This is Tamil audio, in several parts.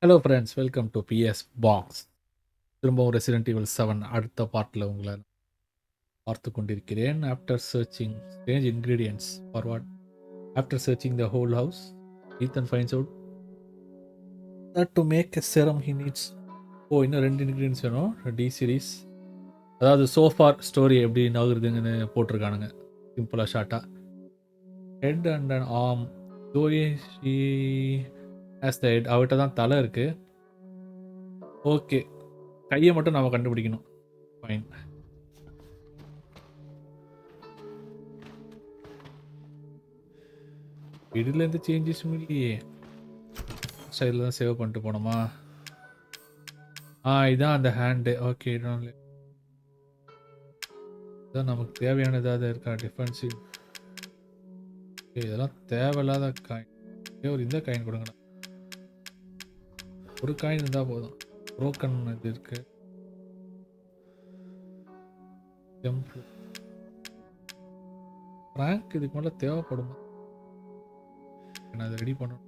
Hello friends, welcome to PS box. திரும்பவும் ரெசிடென்ட் ஈவில் 7 அடுத்த பார்ட்டில் உங்களை பார்த்து கொண்டிருக்கிறேன். After searching strange ingredients forward after searching the whole house, Ethan finds out that to make a serum he needs. இன்னும் 2 இன்க்ரீடியன்ட்ஸ் வேணும். டி சீரீஸ், அதாவது சோஃபார் ஸ்டோரி எப்படி நகருதுங்கன்னு போட்டிருக்கானுங்க சிம்பிளாக ஷார்ட்டாக. Head and and arm story she has the head, அவர்கிட்ட தான் தலை இருக்குது. ஓகே, கையை மட்டும் நம்ம கண்டுபிடிக்கணும். ஃபைன். இதில் எந்த சேஞ்சஸும் இல்லையே. சைடில் தான் சேவ் பண்ணிட்டு போனோமா? இதான் அந்த ஹேண்டு. ஓகே, இதான் நமக்கு தேவையான ஏதாவது இருக்கா? டிஃபென்சிவ். இதெல்லாம் தேவையில்லாத காயின். ஒரு இந்த காயின் கொடுங்கண்ணா. ஒரு காயின் இருந்தால் போதும். புரோக்கன் இது இருக்கு. ரேங்க் இதுக்கு மேலே தேவைப்படுமா? நான் அதை ரெடி பண்ணணும்.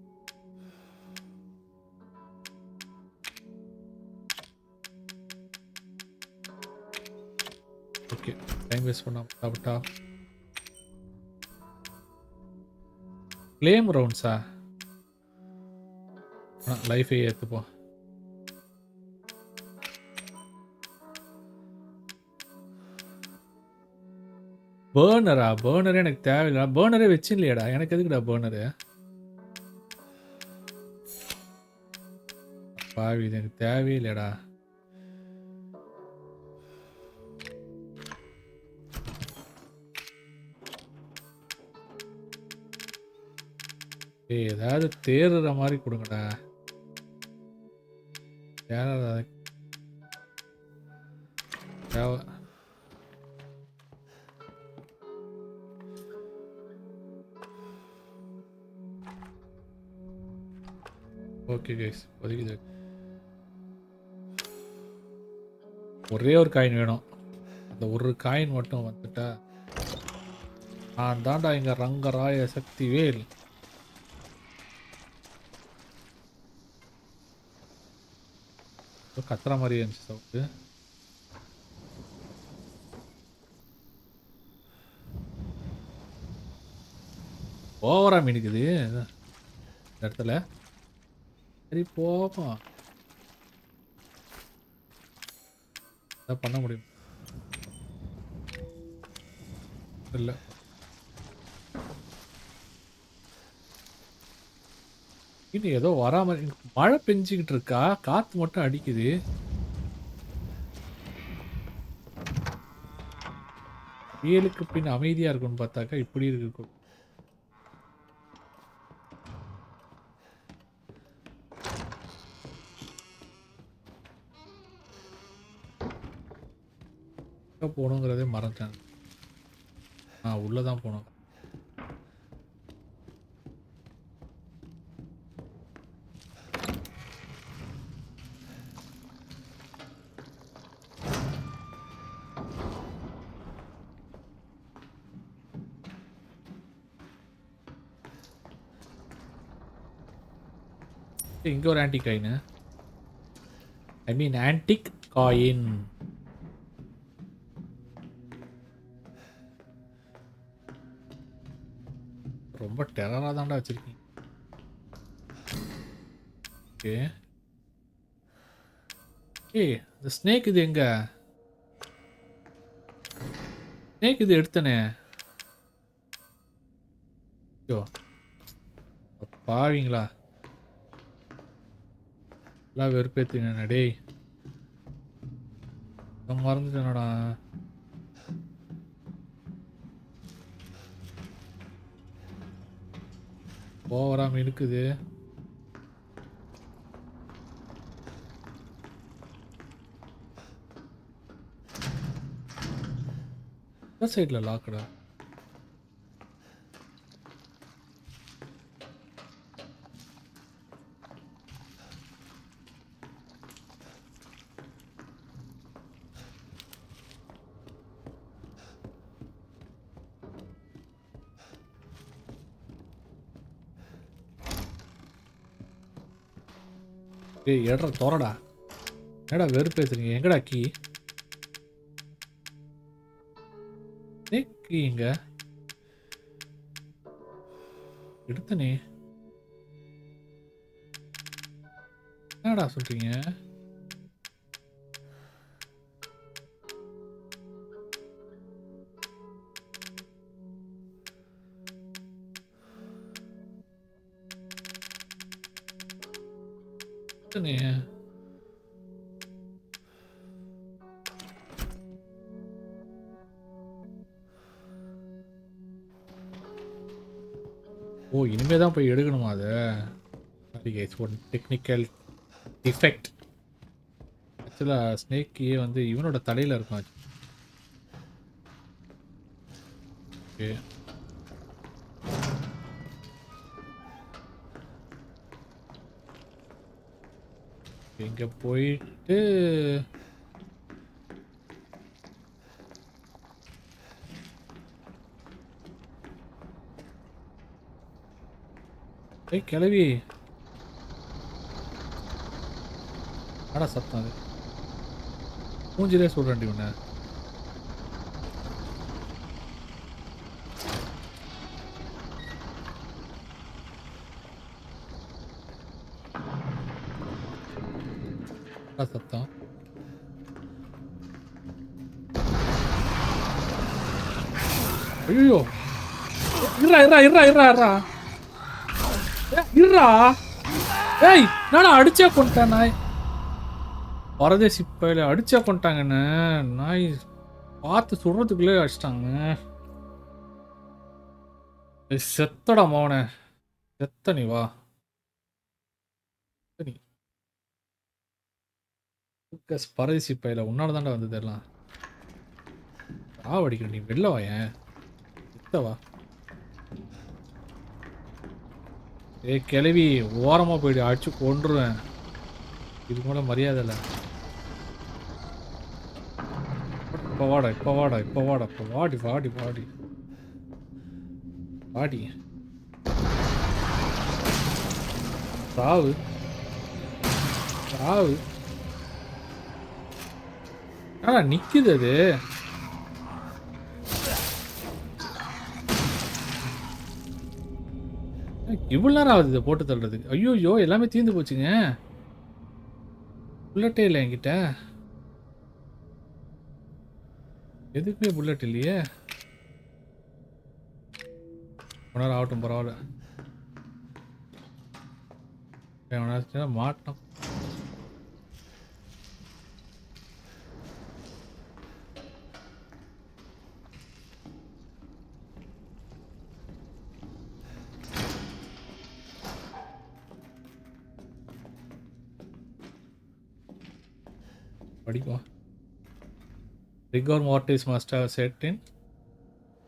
ஓகே, டைம் வேஸ்ட் பண்ணாம சாப்பிட்டா. ஃப்ளேம் ரவுண்ட்ஸா? லைஃபை ஏற்றுப்போம். பேர்னரா? பேர்னரே எனக்கு தேவையில்லை. பேர்னரே வச்சு இல்லையாடா? எனக்கு எதுக்குடா பேர்னரு? பாவி, இது எனக்கு தேவையே இல்லையாடா. ஏதாவது தேறுற மாதிரி கொடுங்கடா. தேவை. ஓகே கைஸ், ஒதுக்கிது. ஒரே ஒரு காயின் வேணும். அந்த ஒரு காயின் மட்டும் வந்துட்டா நான் தாண்டா இங்க ரங்கராய சக்தி வேல். கத்துற மாதிரி இருந்துச்சு சவுண்டு. ஓவரா மீனுக்குது இந்த இடத்துல. சரி போப்போம், அதான் பண்ண முடியும். இல்லை, இன்னும் ஏதோ வராம மழை பெஞ்சுக்கிட்டு இருக்கா, காத்து மட்டும் அடிக்குது. புயலுக்கு பின் அமைதியா இருக்கும்னு பார்த்தாக்கா இப்படி இருக்கு. போகணுங்கிறதே மறந்துட்டேன். உள்ளதான் போனோம். இங்க ஒரு ஆன்டிக் காயின். ஐ மீன் ஆன்டிக் காயின். ரொம்ப டெரரா தான்டா வச்சிருக்கீங்க. ஓகே, இந்த ஸ்னேக் இது எங்க? ஸ்னேக் இது எடுத்தனே. ஐயோ பாவீங்களா, எல்லாம் வெறுப்பேத்துங்க டேய். மறந்துட்டேனடா. ஓவராம இருக்குது. சைட்ல லாக்கடா. ஏய் ஏட்ரா தொறடா. என்னடா வெறுப்பேத்துறீங்க? எங்கடா கீ? கீ எங்க? எடுத்தனே. என்னடா சொல்றீங்க? எடுத்தனே. ஓ! இனிமே தான் போய் எடுக்கணுமா அத? Sorry guys, one technical defect. ஆக்சுவலா ஸ்னேக் கீ வந்து இவனோட தலையில இருக்கும். ஓகே. இங்க போயிட்டு ஏய் கிளவி. என்னடா சத்தம் அது? மூஞ்சிலே சொல்றேன்டி உன்ன. என்னடா சத்தம்? ஐயோ! இருடா இருடா இருடா இருடா இருடா. இருடா. ஏய் என்னடா அடிச்சே கொன்ட்டான் நாய். பரதேசி பையல அடிச்சே கொன்ட்டாங்கண்ணே. நாய் பார்த்து சுடுறதுக்குள்ளே அடிச்சிட்டாங்க. செத்தடா மோனே. செத்த நீ வா. நீ பரதேசி பையல உன்னால தாண்டா வந்தது எல்லாம். சாவடிக்கிற நீ வெளில வாயேன். செத்தவா. ஏய் கிளவி ஓரமா போயிடு, அடிச்சு கொன்றுவேன். இது கூட மரியாதை இல்லை. இப்போ வாடா இப்போ வாடா இப்போ வாடா இப்போ வாடி வாடி வாடி வாடி. சாவு சாவு. நிக்குது அது. இவ்வளவு நேரம் ஆகுது இதை போட்டு தள்ளுறதுக்கு. ஐயோ எல்லாமே தீர்ந்து போச்சுங்க. புல்லட்டே இல்லை என்கிட்ட. எதுக்குமே புல்லட் இல்லையே. நேரம் ஆகட்டும் பரவாயில்ல. மாட்டோம். படிப்போம். Rigor mortis must have set in.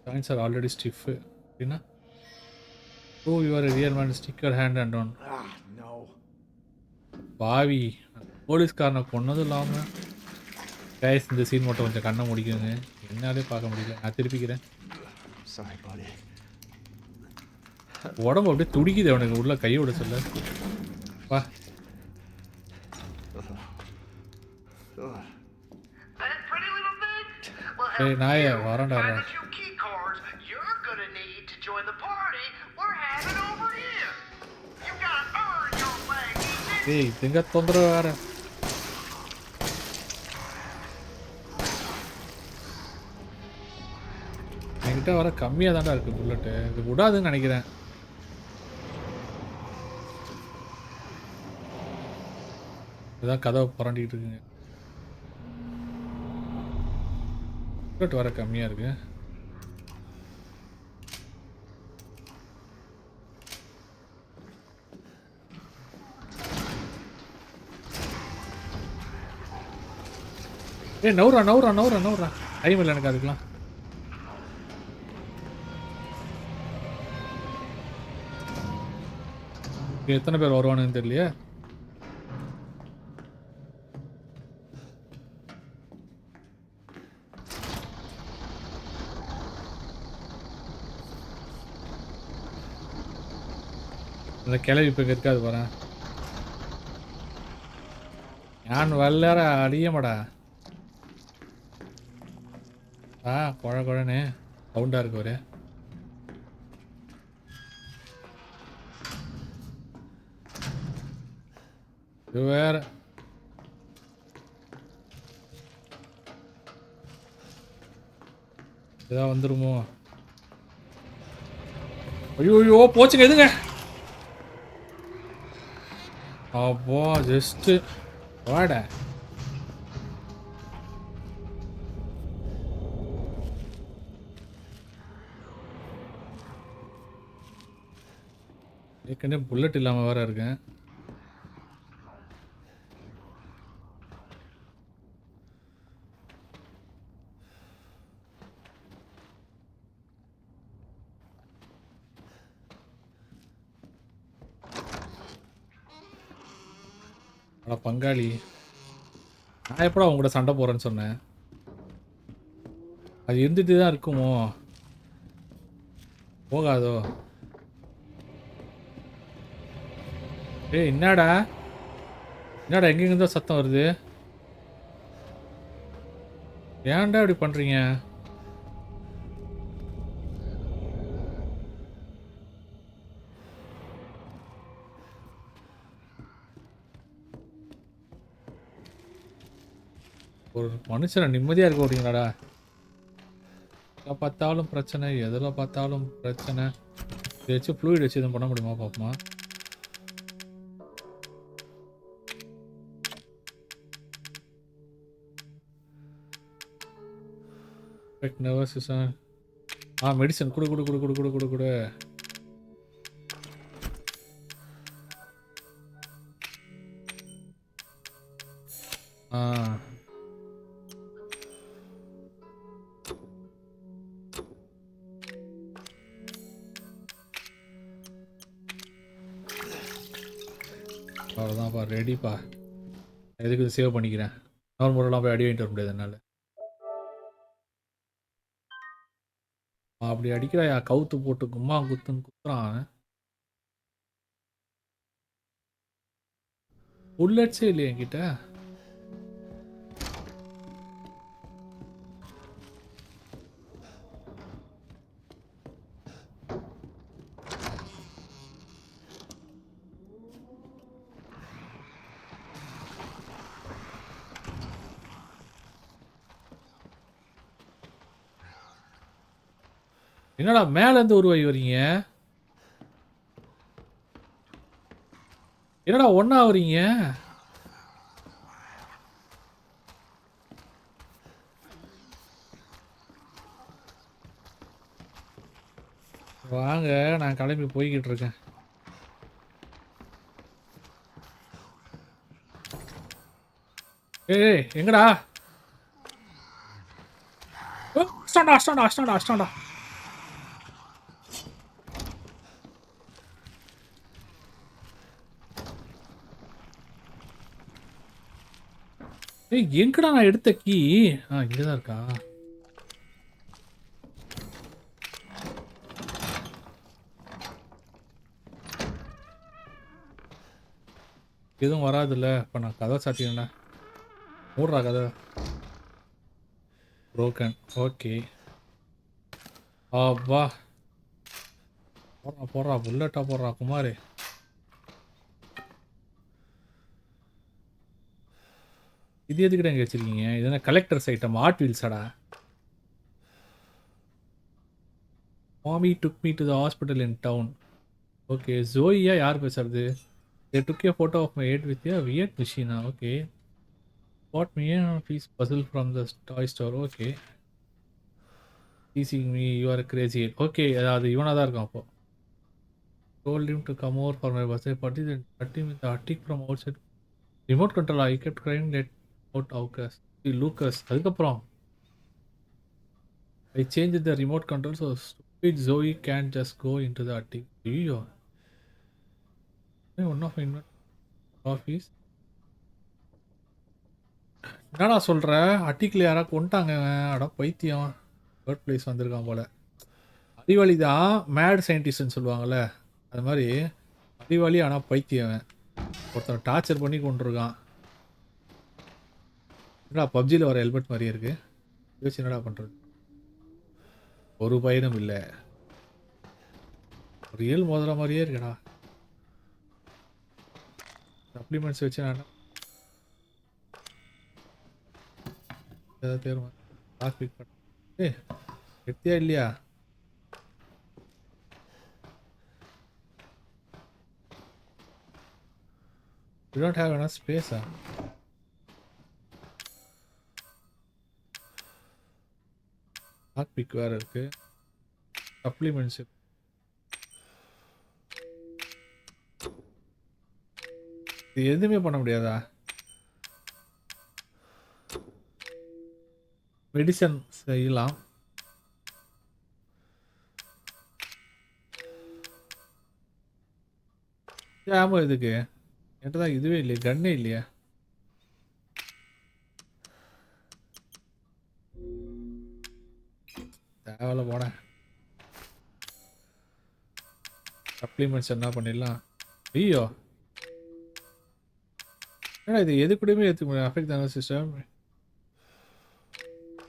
Joints are already stiff. அப்படின்னா prove you are a real man. Stick your hand and on. பாவி போலீஸ்காரனை கொன்னதும் இல்லாமல் கைஸ் இந்த சீன் மட்டும் கொஞ்சம் கண்ணை முடிக்குங்க. என்னாலே பார்க்க முடியல. நான் திருப்பிக்கிறேன். உடம்பு அப்படியே துடிக்குது அவனுக்கு. உள்ள கையோட சொல்ல வா. ஏய் நாயே வரேன்டா. ஏய் இதுங்க தொந்தரவு வேற. என்கிட்ட வர கம்மியாக தாண்டா இருக்கு புல்லட்டு. இது விடாதுன்னு நினைக்கிறேன். இதுதான் கதவை புரண்டிக்கிட்டு இருக்குங்க. புல்லட் வர கம்மியாக இருக்கு. ஏய் நவுறா நவுறா நவுறா நவுறா. டைம் இல்லை எனக்கு அதுக்கெலாம். எத்தனை பேர் வருவானுன்னு தெரியலையே. அந்த கிளவி இப்போ இருக்காது வரேன். நான் வல்லற அடியமாடா. குழ குழன்னு சவுண்டா இருக்கு ஒரு. இது வேற. ஏதாவது வந்துருமோ? ஐயோ போச்சுங்க எதுங்க? அப்போ ஜஸ்ட் வாட. ஏற்கனவே புல்லட் இல்லாம வேற இருக்கேன். அட பங்காளி, நான் எப்படா உங்க கூட சண்டை போறேன்னு சொன்னேன்? அது இருந்துட்டு தான் இருக்குமோ? போகாதோ? ஏய் என்னடா என்னடா எங்கெங்கிருந்தோ சத்தம் வருது? ஏன்டா இப்படி பண்றீங்க? ஒரு மனுஷனை நிம்மதியா இருக்க விட்டீங்களாடா? எதில் பார்த்தாலும் பிரச்சனை, எதில் பார்த்தாலும் பிரச்சனை. இதை வச்சு ஃப்ளூயிட் வச்சு எதுவும் பண்ண முடியுமா பாப்போமா? Nervous system. மெடிசன் கொடு கொடு கொடு கொடு கொடு கொடு கொடு. அவ்வளோதான்ப்பா, ரெடிப்பா. எதுக்கு இது சேவ் பண்ணிக்கிறேன். இன்னொரு முறைலாம் போய் அடி வாங்கிட்டு வர முடியாது என்னால். அப்படி அடிக்கிறாயா? கவுத்து போட்டு கும்மா குத்துன்னு குத்துறான். புல்லட்ஸே இல்லையா என்கிட்ட? என்னடா மேலேருந்து உருவாகி வரீங்க? என்னடா ஒன்றா வரீங்க? வாங்க, நான் கிளம்பி போய்கிட்டு இருக்கேன். ஏய் எங்கடா? அஷ்டாண்டா அஷ்டாண்டா அஷ்டாண்டா அஷ்டாண்டா. ஏய் எங்கடா நான் எடுத்த கீ? இங்கே தான் இருக்கா? எதுவும் வராதுல்ல. இப்போ நான் கதை சாத்தினேன்டா. மூடுறா கதை. புரோக்கன். ஓகே. வா போடுறா போடுறா, புல்லட்டா போடுறா குமார். இது எதுக்கிட்ட எங்கே வச்சிருக்கீங்க? இது என்ன கலெக்டர்ஸ் ஐட்டம்? ஆர்ட் வீல்ஸாடா? Mommy took me to the hospital in town. Okay, ஜோயியா யார் பேசுறது? They took a photo of my head with a weird machine. Okay. Bought me a piece puzzle from the toy store. Okay. Teasing me, you are crazy. Okay, அது இவனாக தான் இருக்கும் அப்போ. Told him to come over for my birthday party, then cut him with the attic from outside. Remote control. I kept crying that out Lucas. Lucas. அதுக்கப்புறம் I changed the remote control so stupid Zoe can't just go into the attic. ஐயோ. One of my office. என்னடா சொல்கிற? அட்டிக்கில் யாராவது கொண்டாங்க? அட பைத்தியம். பேர்ட் பிளேஸ் வந்திருக்கான் போல். அறிவாளி தான், மேட் சயின்டிஸ்ட்னு சொல்லுவாங்கள்ல, அது மாதிரி அறிவாளி ஆனால் பைத்தியம். ஒருத்தனை டார்ச்சர் பண்ணி கொண்டிருக்கான். என்னடா பப்ஜியில் வர ஹெல்மெட் மாதிரியே இருக்கு. யோசிச்சு என்னடா பண்ணுறது? ஒரு பயனும் இல்லை. ரியல் மோதிர மாதிரியே இருக்குடா. சப்ளிமெண்ட்ஸ் வச்சு நான் ஏதாவது தேர்வு லாக் பிக் பண்ண. ஏ எடுத்தியா இல்லையா? யூ டோன்ட் ஹேவ் எனஃப் ஸ்பேஸா? லாக் பிக் வேறு இருக்கு. சப்ளிமெண்ட்ஸ் இது எதுவுமே பண்ண முடியாதா? மெடிசன் செய்யலாம். ஆமா இதுக்கு என்கிட்ட தான் இதுவே இல்லையா, கன்னே இல்லையா? தேவையில்ல போனேன். சப்ளிமெண்ட்ஸ் என்ன பண்ணிடலாம்? ஐயோ ஏன்னா இது எது கூடயுமே ஏற்றுக்க முடியும். Affect the nervous system.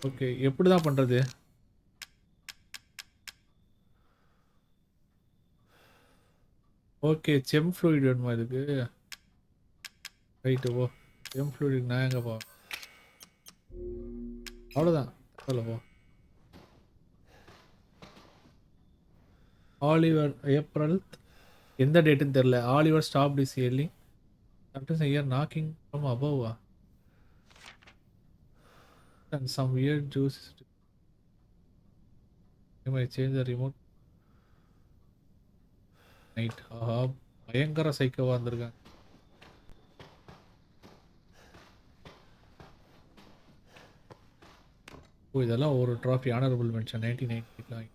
Okay எப்படி தான் பண்ணுறது? ஓகே செம் ஃப்ளூயிட் வேணுமா இதுக்கு? ரைட்டு போ. செம் ஃப்ளூயிட் நான் எங்கே போ? அவ்வளோதான். தேவையில்ல போ. ஆலிவர் ஏப்ரல் எந்த டேட்டுன்னு தெரில. Oliver stop this early sometimes hear knocking from above and some weird juice you might change the remote night. ஆஹா பயங்கர சைக்கோவா வந்திருக்காங்க. ஓ இதெல்லாம் ஒரு trophy honourable mention 1998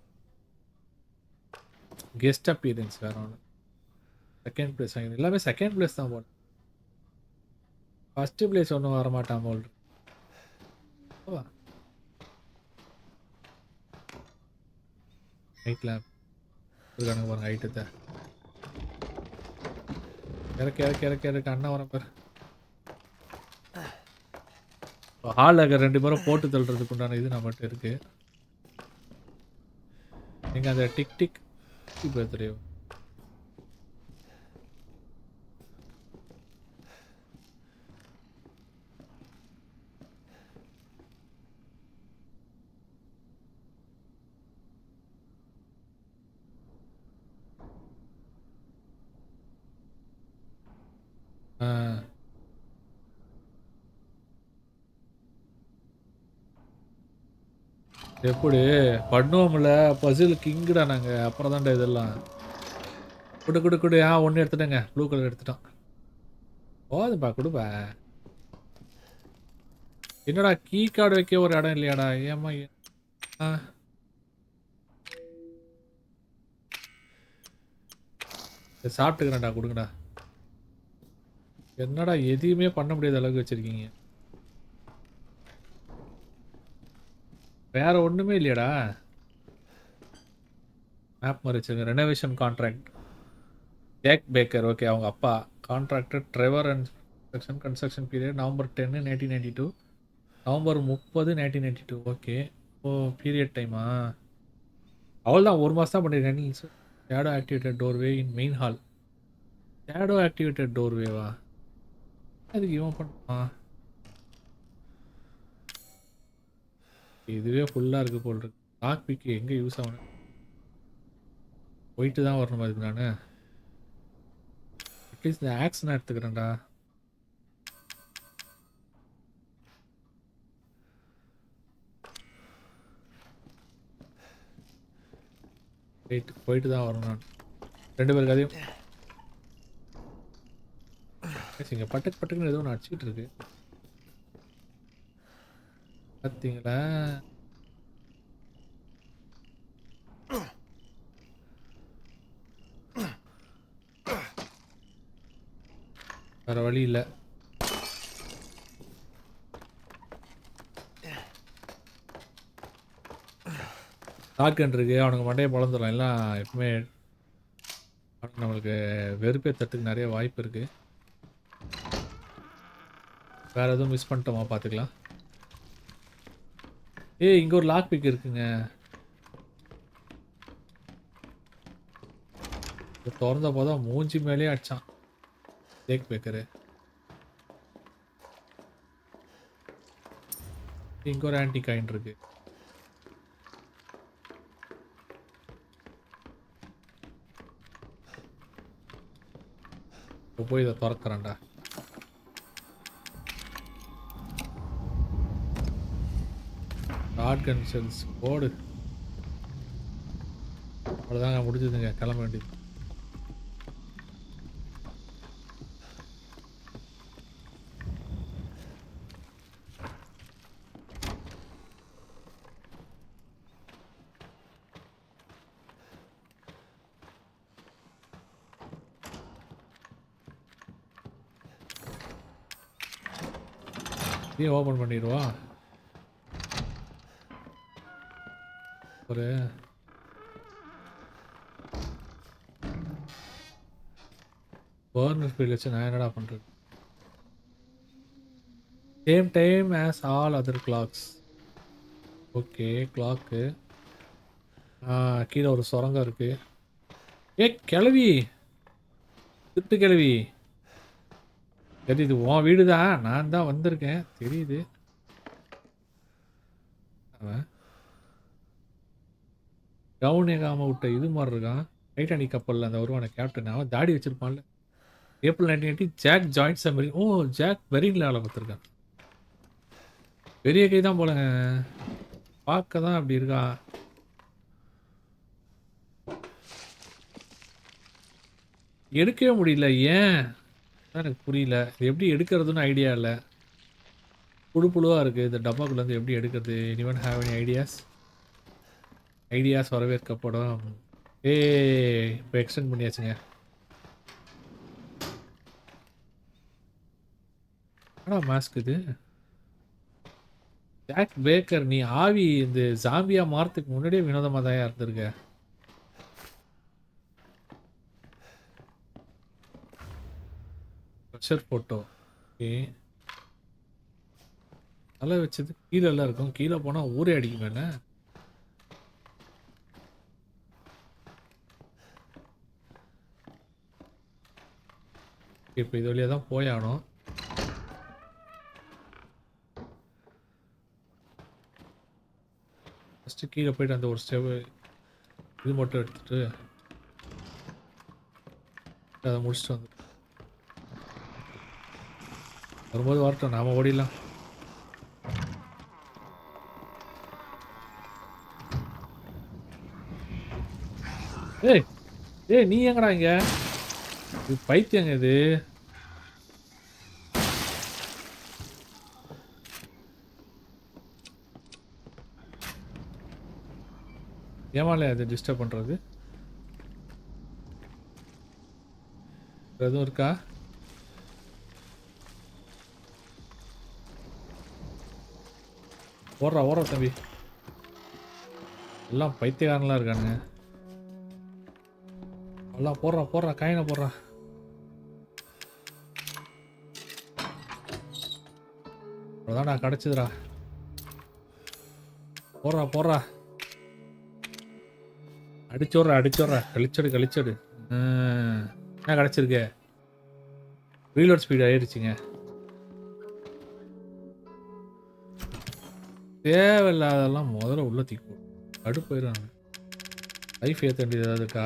guest appearance வேற ஒன்று. செகண்ட் பிளேஸ் வாங்கி எல்லாமே செகண்ட் பிளேஸ் தான் போல. ஃபர்ஸ்ட் பிளேஸ் ஒன்றும் வரமாட்டான் போல். நைட் லேப் இருக்கானுங்க பாருங்க ஐட்டத்தை. இறக்கு இறக்கு இறக்கு இறக்கு அண்ணன் வர பாரு. ஹாலில் இருக்க 2 பேரும் போட்டு தள்ளுறதுக்கு உண்டான இது நம்மகிட்ட இருக்கு. நீங்கள் அந்த டிக் டிக் இப்போ தெரியும். எப்படி பண்ணுவோம்ல பசில் கிங்குடா நாங்கள். அப்புறம் தான்டா இதெல்லாம் குடு குடு குடு. ஒன்று எடுத்துட்டேங்க. ப்ளூ கலர் எடுத்துட்டான். போதுப்பா கொடுப்பா. என்னடா கீ கார்டு வைக்க ஒரு இடம் இல்லையாடா? ஏமா சாப்பிட்டுக்கிறேன்டா கொடுங்கடா. என்னடா எதையுமே பண்ண முடியாத அளவுக்கு வச்சிருக்கீங்க. வேற ஒண்ணுமே இல்லையாடா? மேப் மாதிரி வச்சிருங்க. Renovation contract Jack Baker. Okay அவங்க அப்பா contractor Trevor and construction period November 10 1992 November 30 1992. Okay oh period டைமா? அவ்வளோதான் ஒரு மாதம் தான் பண்ணியிருக்கேன். Shadow activated doorway in main hall. Shadow activated டோர்வேவா? அதுக்கு இவன் பண்ணுவான். இதுவே ஃபுல்லாக இருக்குது போல் இருக்கு. லாக் பிக்கு எங்கே யூஸ் ஆகணும்? போயிட்டு தான் வரணும் அதுக்கு நான். அட்லீஸ்ட் இந்த ஆக்ஸ் நான் எடுத்துக்கிறேன்டா. போயிட்டு தான் வரணும் நான். 2 பேருக்கு அதையும் இங்கே பட்டுக்கு பட்டுக்குன்னு ஏதோ ஒன்று அடிச்சுக்கிட்டு இருக்கு. பார்த்தீங்களா? வேற வழி இல்லை. ஷாட்கன் இருக்கு. அவனுக்கு மண்டையை பொழந்துடும் எல்லாம். எப்பவுமே நம்மளுக்கு வெறுப்பே தட்டுக்கு நிறைய வாய்ப்பு இருக்கு. வேற எதுவும் மிஸ் பண்ணிட்டோமா பார்த்துக்கலாம். ஏய் இங்க ஒரு லாக் பிக் இருக்குங்க. இத தொறந்த போதான் மூஞ்சி மேலேயே அடிச்சான் ஜேக் பேக்கரு. இங்க ஒரு ஆன்டி காயின் இருக்கு. இப்ப போய் இதை திறக்கிறேன்டா. ஷாட்கன் செல்ஸ் போடு. அவ்வளோதாங்க முடிஞ்சதுங்க. கிளம்ப வேண்டியது. இதையும் ஓப்பன் பண்ணிடுவா. ஒரு பர்னர் ஃபீல் வச்சு நான் என்னடா பண்ணுறது? Same time as all other clocks. Okay clock. கீழே ஒரு சுரங்கம் இருக்கு. ஏ கிளவி, திட்டு கிளவி. சரி இது உன் வீடு தான், நான் தான் வந்திருக்கேன் தெரியுது. அவன் கவுன் ஏகாம விட்ட இது மாதிரி இருக்கான். டைட்டானிக் கப்பலில் அந்த வருவான கேப்டன், அவன் தாடி வச்சிருப்பான்ல. ஏப்ரல் 1980 ஜாக் ஜாயின்ஸ் அமெரி. ஓ ஜாக் பெரின்ல வேலை பார்த்துருக்கான். பெரிய கை தான் போலங்க. பார்க்க தான் அப்படி இருக்கான். எடுக்கவே முடியல ஏன் எனக்கு புரியல. இது எப்படி எடுக்கிறதுன்னு ஐடியா இல்லை. புழு புழுவாக இருக்குது இந்த டப்பாக்குள்ளேருந்து. எப்படி எடுக்கிறது? Anyone have any ideas? Ideas வரவேற்கப்படும். ஏ இப்போ எக்ஸ்டெண்ட் பண்ணியாச்சுங்க. ஆனால் மாஸ்க் இது ஜாக் பேக்கர். நீ ஆவி இந்த ஜாம்பியா மாறத்துக்கு முன்னாடியே வினோதமாக தான் இருந்திருக்க. Pressure photo. ஓகே தலை வச்சது கீழே எல்லாம் இருக்கும். கீழே போனால் ஊரே அடிக்குமேல. இப்போ இது வழியாக தான் போயாகணும். ஃபஸ்ட்டு கீழே போயிட்டு அந்த ஒரு ஸ்டெப் இது மட்டும் எடுத்துட்டு அதை முடிச்சுட்டு வந்து வரும்போது வரட்டும், நாம ஓடிடலாம். ஏய் ஏய் நீ எங்கடா இங்க? இது பைத்தியங்க இது. ஏமாலே அது டிஸ்டர்ப் பண்றது எதுவும் இருக்கா? ஓடுறா ஓடுறா தம்பி. எல்லாம் பைத்தியக்காரன்லாம் இருக்கானுங்க. எல்லாம் போடுறா போடுறா காயினை போடுறா. அவ்வளோதான்டா கிடச்சிதுடா. போடுறா போடுறா. அடிச்சோடுறா அடிச்சோடுறா. கழிச்சடு கழிச்சடு. என்ன கிடச்சிருக்கு? ரீலோட் ஸ்பீட் ஆயிடுச்சுங்க. தேவையில்லாதெல்லாம் முதல்ல உள்ள தூக்கி கடுப்பு போயிடும். லைஃப் ஏற்ற வேண்டியது ஏதாவது இருக்கா?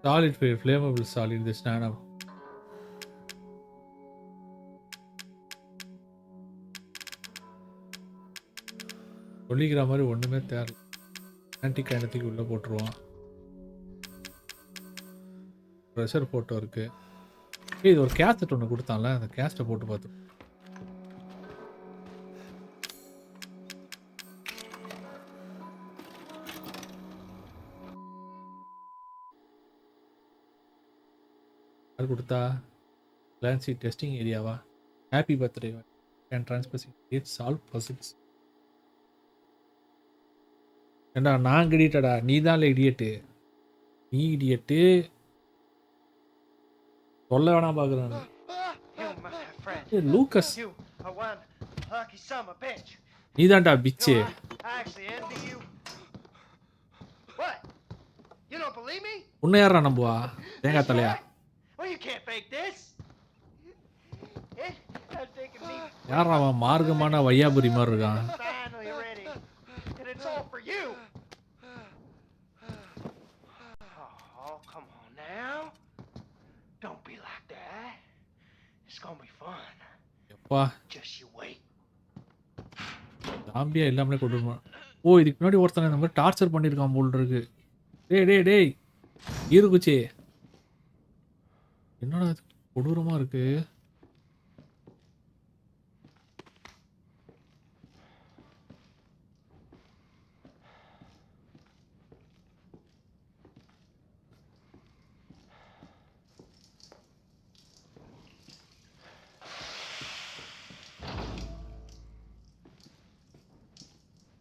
சாலிட் ஃப்ளேமபிள் சாலிட் திஸ் நானா சொல்லிக்கிற மாதிரி ஒன்றுமே தேவை. ஆன்டி கைனத்துக்கு உள்ளே போட்டுருவோம். ப்ரெஷர் ஃபோட்டோ இருக்குது. இது ஒரு கேஸ்ட் ஒன்று கொடுத்தான்ல, அந்த கேஸ்ட்டை போட்டு பார்த்து. அது கொடுத்தா கிளான்சி டெஸ்டிங் ஏரியாவா? Happy birthday can transfers it solve puzzles. ஏண்டா நான் கிடியட்டடா, நீ தான் இடியட்டு. நீ இடியட்டு சொல்ல வேணாம் பார்க்குறேன். friend. Lucas You are one lucky son of a bitch. நீதான்டா You பிச்சு. know, I actually envy you. What? You don't believe me? உன்னை யாரா நம்புவா? தேங்காய் This Thalaiya? guy? Well, you can't fake this. It has taken me யாரா அவன் மார்க்கமான வையாபுரி மாதிரி இருக்கான்? finally ready. And it's all for you. Oh, come on now. Don't be like that. It's gonna be fun. எப்பா Just you wait. ஜாம்பியா எல்லாமே கொண்டு. ஓ இதுக்கு முன்னாடி ஒருத்தனை இந்த மாதிரி டார்ச்சர் பண்ணியிருக்கான் போல் இருக்கு. டேய் டேய் டேய் ஈருக்குச்சி என்னடா இது கொடூரமா இருக்கு.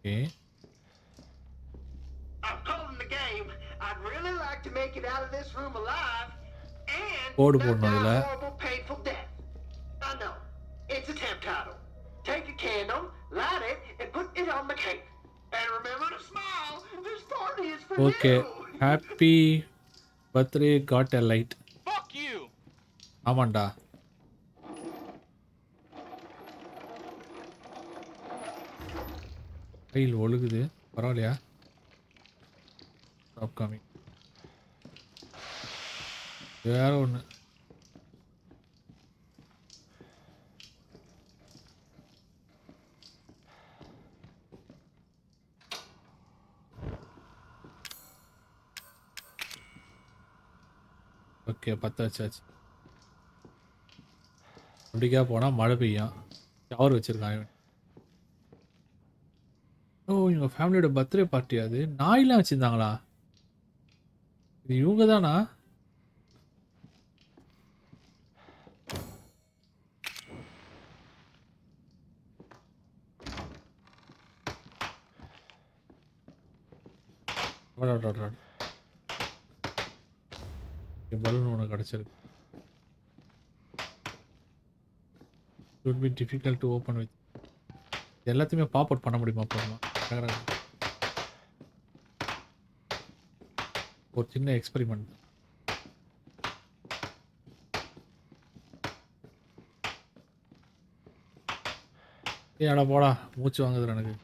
Okay I'm calling the game. I'd really like to make it out of this room alive and code not போடணும் die இதுல. a horrible, painful death. I know. It's a temp title. Take a candle, light it, and put it on the cake. And remember to smile. This party is for okay you. Happy birthday got a light. Fuck you! ஆமாண்டா. கையில் ஒழுகுது பரவாயில்லையா? அப்கமிங் வேற ஒன்று. ஓகே 10 வச்சாச்சு. அப்படிக்கா போனால் மழை பெய்யும். ஷவர் வச்சுருக்கான் இவன். ஓ இவங்க ஃபேமிலியோட பர்த்டே பார்ட்டி அது. நாயெலாம் வச்சுருந்தாங்களா? இது இவங்க தானா? பலூன் ஒன்று கிடச்சிருக்கு. would be difficult to open with. எல்லாத்தையுமே பாப் அவுட் பண்ண முடியுமா? போகலாம் ஒரு சின்ன எக்ஸ்பெரிமெண்ட். ஏடா போடா மூச்சு வாங்குது எனக்கு.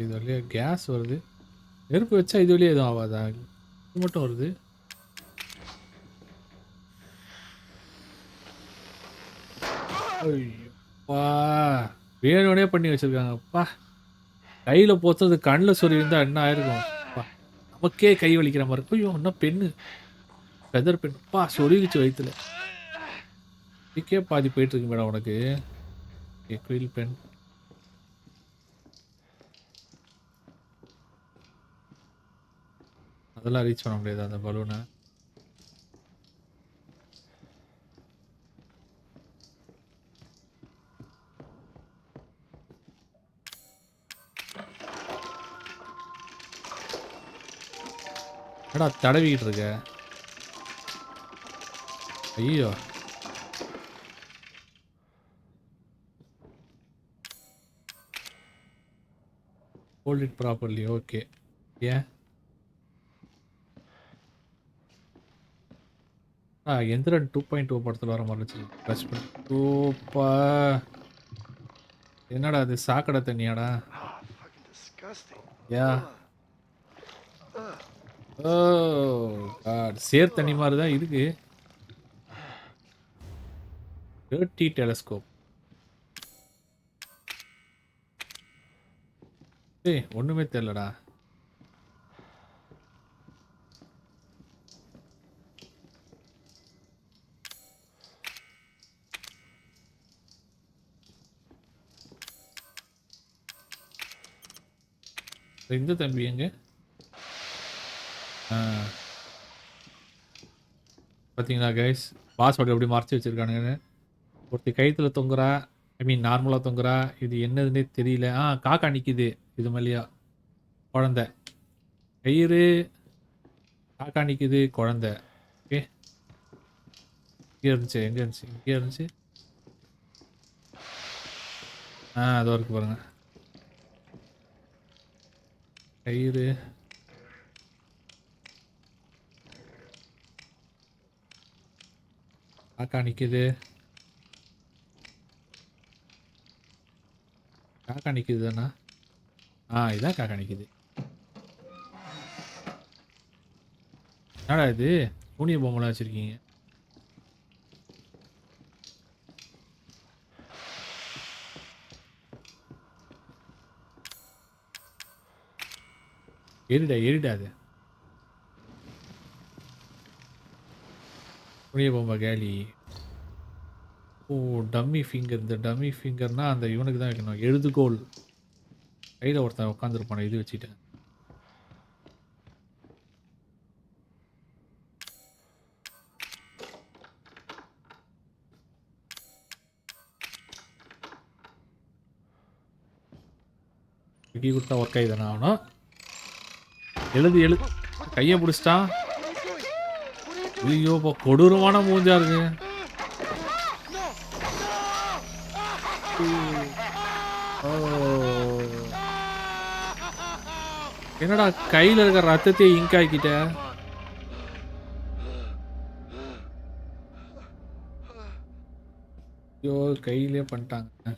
இது வழியா கேஸ் வருது. நெருப்பு வச்சா இது வழியா எதுவும் ஆகாதா? இது மட்டும் வருது. ஐயோப்பா வேணும்னே பண்ணி வச்சிருக்காங்கப்பா. கையில் போத்துறது கண்ணில் சொருவிருந்தா என்ன ஆயிருக்கும்? நமக்கே கை வலிக்கிற மாதிரி இருக்கும். ஐயோ இன்னும் பெண்ணு ஃபெதர் பெண்ணுப்பா சொருகிச்சு வயிற்றுல. இதுக்கே பாதி போயிட்டு இருக்கு மேடம் உனக்கு. குயில் பெண் அதெல்லாம் ரீச் பண்ண முடியாது அந்த பலூனை. என்னடா தடவிக்கிட்டு இருக்க? ஐயோ ஹோல்ட் இட் ப்ராப்பர்லி. ஓகே ஏன் எந்திரன் 2.2 படத்தில் வர மாதிரி இருந்துச்சு. ப்ரெஸ் பண்ணி சூப்பா. என்னடா அது சாக்கடை தண்ணியாடா? யா ஓ காட் சேர் தண்ணி மாதிரி தான் இருக்கு. Dirty telescope. ஏய் ஒண்ணுமே தெரியலடா. இந்த தம்பி எங்க? பார்த்தீங்களா கைஸ் பாஸ்வேர்டு எப்படி மறைச்சி வச்சுருக்கானுங்கன்னு. ஒருத்தி கயிற்றுல தொங்குறா. ஐ மீன் நார்மலாக தொங்குறா. இது என்னதுன்னே தெரியல. காக்கா நிற்கிது இது மேலேயா குழந்த. கயிறு, காக்கா நிக்குது, குழந்தை. ஓகே. இங்க இருந்துச்சு, எங்க இருந்துச்சு? இங்க இருந்துச்சு. அதோ இருக்கு பாருங்க. கயிறு, காக்கா நிக்குது. காக்கா நிக்குது தானா? இதான் காக்கா நிக்குது. என்னடா இது? சூனிய பொம்மைலாம் வச்சிருக்கீங்க. எரிடா, எரிடா அது. சூனிய பொம்மை காலி. ஓ! Dummy finger. இந்த டம்மி ஃபிங்கர்னா அந்த இவனுக்கு தான் வைக்கணும். எழுதுகோல். கையில ஒருத்தன் உட்காந்துருப்பானே இது வச்சுட்டேன். கீ கொடுத்தா ஒர்க் ஆகிதானே ஆகணும். எழுது. கையை பிடிச்சிட்டான். ஐயோ! இப்போ கொடூரமான மூஞ்சா இருக்கு. ஓ! என்னடா கையில இருக்க ரத்தத்தையே இங்க் ஆக்கிட்ட? ஐயோ! கையிலே பண்ணிட்டாங்க.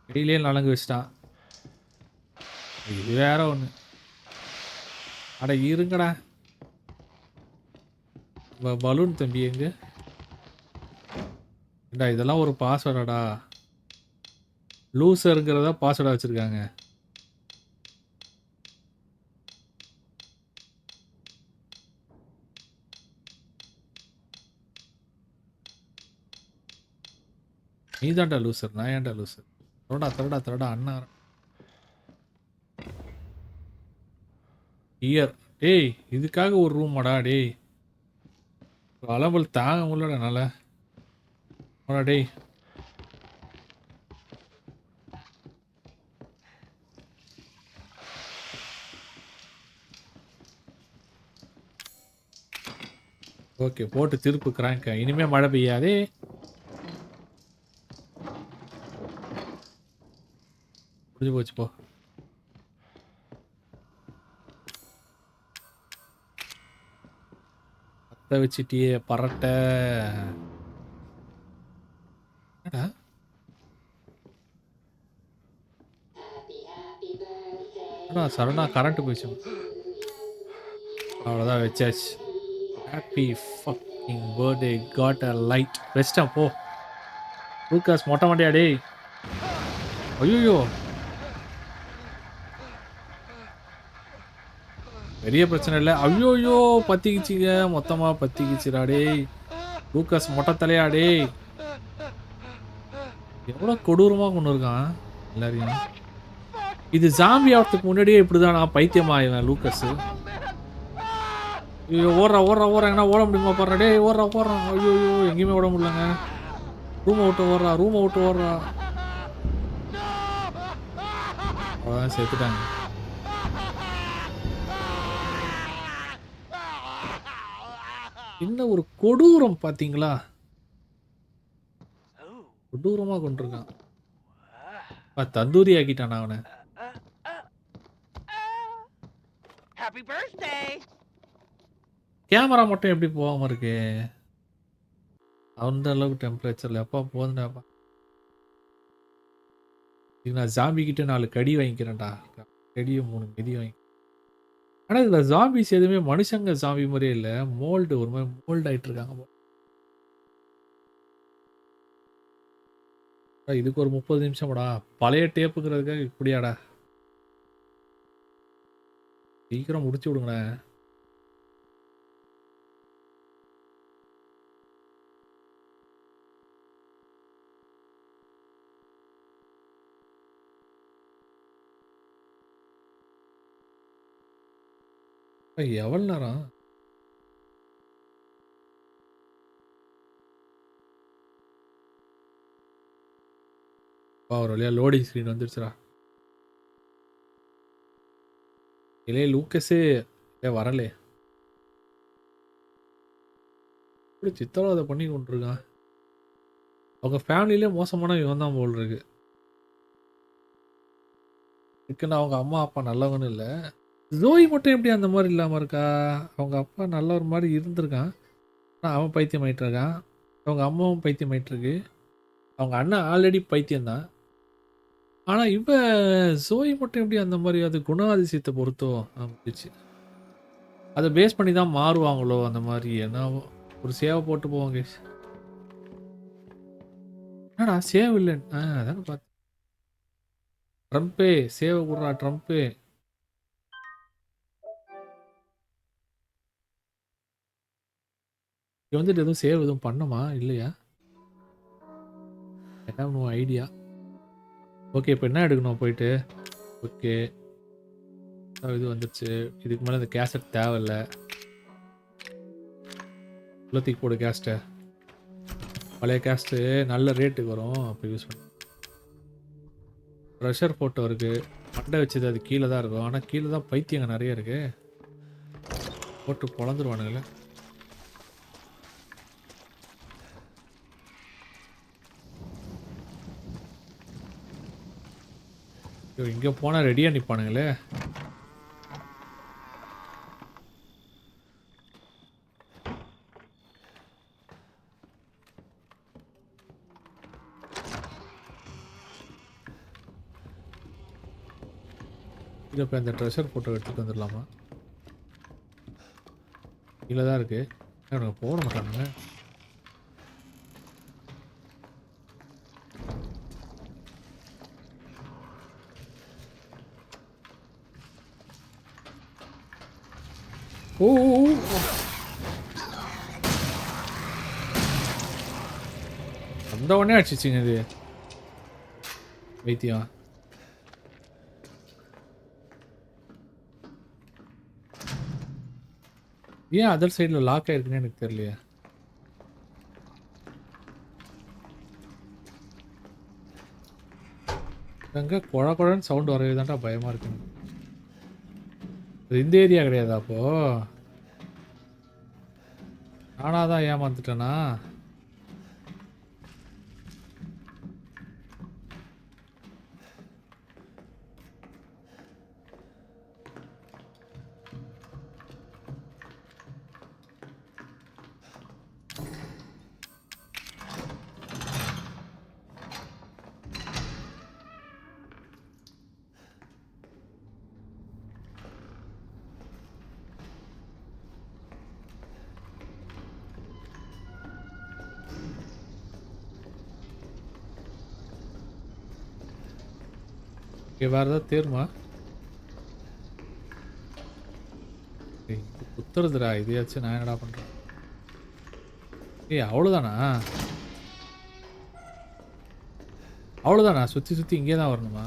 கையிலே நலங்கு வச்சுட்டான். இது வேற ஒண்ணு. அட இருங்கடா. பலூன் தம்பி எங்க? ஏண்டா இதெல்லாம் ஒரு பாஸ்வேர்டாடா. லூசருங்கிறதா பாஸ்வேர்டா வச்சிருக்காங்க. நீ தான்டா லூசர். நான் ஏன்டா லூசர்? தரடா அண்ணா. ஹியர். டேய் இதுக்காக ஒரு ரூமாடா டேய். அலம்பல் தாங்க முடியலடா என்னால. போடா டேய். ஓகே போட்டு திருப்பு கிராங்க. இனிமே மழை பெய்யாதே. முடிஞ்சு போச்சு போ. பத்த வச்சிட்டியே பரட்ட. என்னடா என்னடா சடனா கரண்ட் போயிடுச்சு. அவ்வளோதான் வச்சாச்சு. Happy fucking birthday got a light. பெஸ்டா போ. லூகாஸ் மொட்டை மாட்டியா டேய். ஐயோ பெரிய பிரச்சனை இல்லை. ஐயோயோ பத்திக்கிச்சிங்க. மொத்தமா பத்திக்கிச்சுடா டேய். லூகாஸ் மொட்டை தலையா டேய். எவ்வளோ கொடூரமா கொண்டு இருக்கான் எல்லாரையும். இது ஜாம்பி ஆகிறதுக்கு முன்னாடியே இப்படிதான் நான் பைத்தியமாயிவேன் லூக்கஸ். ஐயோ ஓடுறா எங்கன்னா ஓட முடியுமா பாரு டேய். ஓடுறான். ஐயோ எங்கேயுமே ஓட முடியலங்க. ரூமை விட்டு ஓடுறா. அவ்வளோதான் செத்துட்டாங்க. என்ன ஒரு கொடூரம் பாத்தீங்களா? கொடூரமா கொண்டிருக்கான். தந்தூரி ஆக்கிட்டான் அவனை. Happy birthday! கேமரா மட்டும் எப்படி போகாம இருக்கு? அந்த அளவுக்கு டெம்பரேச்சர்ல எப்பா போதுண்டாப்பா. நான் ஜாம்பி கிட்ட 4 கடி வாங்கிக்கிறேன்டா. கடியும் 3 மிதி வாங்கி. ஆனா இதுல ஜாம்பிஸ் எதுவுமே மனுஷங்க ஜாம்பி மாதிரியே இல்ல. மோல்டு ஒரு மாதிரி மோல்ட் ஆயிட்டு இருக்காங்க. இதுக்கு ஒரு 30 நிமிஷம்டா. பழைய டேப்புங்கிறதுக்காக இப்படியாடா? சீக்கிரம் முடிச்சு விடுங்களேன். எவ்வளவு நேரம்? ஒரு வழியா லோடிங் ஸ்க்ரீன் வந்துருச்சுடா. இலே லூக்கஸே வரலே இப்படி சித்திரவதை பண்ணி கொண்டிருக்கான். அவங்க ஃபேமிலியிலே மோசமான இவன் தான் போல் இருக்கு. இதுக்குன்னு அவங்க அம்மா அப்பா நல்லவன்னு இல்லை. ஜோய் மட்டும் எப்படி அந்த மாதிரி இல்லாமல் இருக்கா? அவங்க அப்பா நல்ல ஒரு மாதிரி இருந்திருக்கான். ஆனால் அவன் பைத்தியம் ஆயிட்டு இருக்கான். அவங்க அம்மாவும் பைத்தியம் ஆயிட்டு இருக்கு. அவங்க அண்ணன் ஆல்ரெடி பைத்தியம் தான். ஆனா இவ ஜோய் மட்டும் எப்படி அந்த மாதிரி அது குணாதிசயத்தை பொறுத்தோ இருந்துச்சு. அதை பேஸ் பண்ணி தான் மாறுவாங்களோ அந்த மாதிரி என்னவோ ஒரு சேவை போட்டு போவாங்க. என்னடா சேவ் இல்லைன்னு அதானே பார்த்தேன். ட்ரம்ப்பே சேவை கொடுறா ட்ரம்ப்பே. இது வந்துட்டு எதுவும் சேவ் எதுவும் பண்ணுமா இல்லையா? No idea. ஓகே இப்போ என்ன எடுக்கணும் போயிட்டு? ஓகே இது வந்துருச்சு. இதுக்கு மேலே இந்த கேசட் தேவையில்லை. உள்ளத்துக்கு போடு கேஸ்ட்டை. பழைய கேஸ்ட்டு நல்ல ரேட்டுக்கு வரும் அப்போ யூஸ் பண்ணி. ப்ரெஷர் ஃபோட்டோ இருக்குது. மண்டை வச்சது அது கீழே தான் இருக்கும். ஆனால் கீழே தான் பைத்தியங்க நிறைய இருக்கு. போட்டு பொழந்துருவானுங்களே. இங்கே போனால் ரெடியாக நிற்பானுங்களே. இது இப்போ இந்த ட்ரெஷர் ஃபோட்டோ எடுத்துகிட்டு வந்துடலாமா? கீழே தான் இருக்குது. எனக்கு போட மாட்டானுங்க. ஓ அந்த உடனே அடிச்சிச்சிங்க இது வைத்தியம். ஏன் அதர் சைடில் லாக் ஆயிருக்குன்னு எனக்கு தெரியலையே. அங்கே குழ குழன்னு சவுண்ட் வரவே தான்டா பயமாக இருக்குங்க. இந்த ஏரியா கிடையாதா அப்போ? நானாக தான் ஏமாந்துட்டேனா? வேறு ஏதாவது தேருமா? குத்துறதுடா இதையாச்சும் நான் என்னடா பண்ணுறேன்? அவ்வளோதானா? அவ்வளோதானா? சுற்றி சுற்றி இங்கே தான் வரணுமா?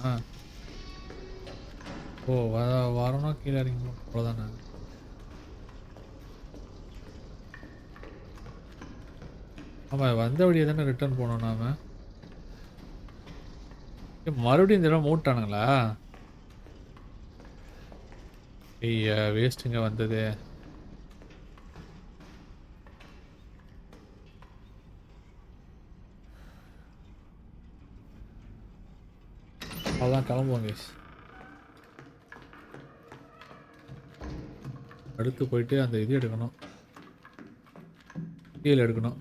ஓ வரணும் கீழே இறங்கி அவ்வளோதானா? ஆமாம் வந்த வழியை தானே ரிட்டர்ன் போனோம் நாம. மறுபடியும் இந்த இடம் மூட்டானுங்களா? ஐயா வேஸ்ட்டுங்க வந்தது. அதான் கிளம்புவாங்க. அடுத்து போயிட்டு அந்த இது எடுக்கணும். கீழே எடுக்கணும்.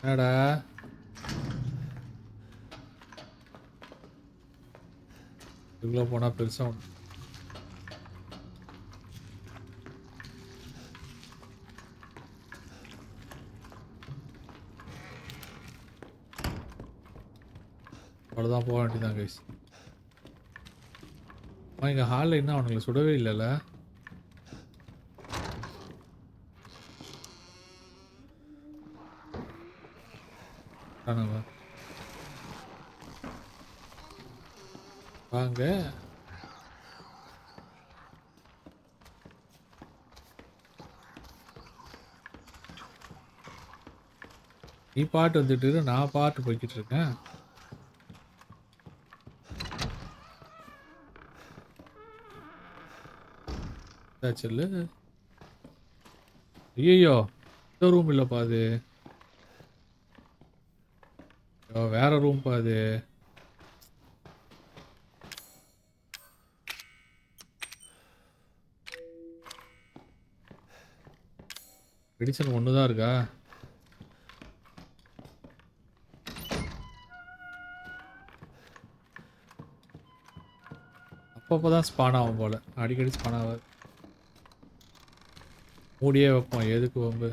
என்னடா இவ்வளோ போனால் பெருசாக ஒன்று. அவ்வளோதான் போக வேண்டியதான் கைஸ். இங்கே ஹாலில் இன்னும் அவனுங்களை சுடவே இல்லைல்ல. வாங்க நீ பாட்டு வந்துட்டு நான் பாட்டு போய்கிட்டு இருக்கேன். ஏதாச்சும் இல்லை. ஐயோ, இந்த ரூம் இல்லைப்பா அது. ஐயோ, வேற ரூம்ப்பா அது. மெடிசன் ஒன்று தான் இருக்கா? அப்பப்போ தான் ஸ்பான் ஆகும் போல், அடிக்கடி ஸ்பான் ஆகாது. மூடியே வைப்போம், எதுக்கு வம்பு.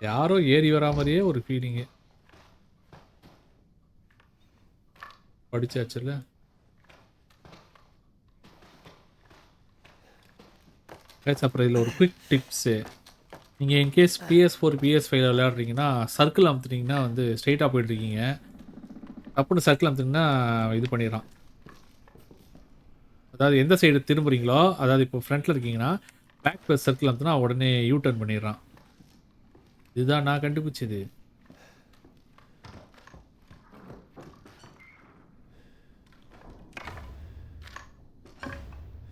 யாரோ ஏறி வரா மாதிரியே ஒரு ஃபீலிங்கு. படிச்சாச்சுல்ல. அப்புறம் இதில் ஒரு குவிக் டிப்ஸு. நீங்கள் இன்கேஸ் PS4 PS5 விளையாடுறீங்கன்னா சர்க்கிள் அமுத்துனீங்கன்னா வந்து ஸ்ட்ரைட்டாக போயிட்டுருக்கீங்க. டப்புன்னு சர்க்கிள் அமுத்துனீங்கன்னா இது பண்ணிடுறான். அதாவது எந்த சைடு திரும்புறீங்களோ, அதாவது இப்போ ஃப்ரண்ட்டில் இருக்கீங்கன்னா பேக் ப்ளஸ் சர்க்கிள் அமுத்துனா உடனே யூ டர்ன் பண்ணிடுறான். இதுதான் நான் கண்டுபிடிச்சது.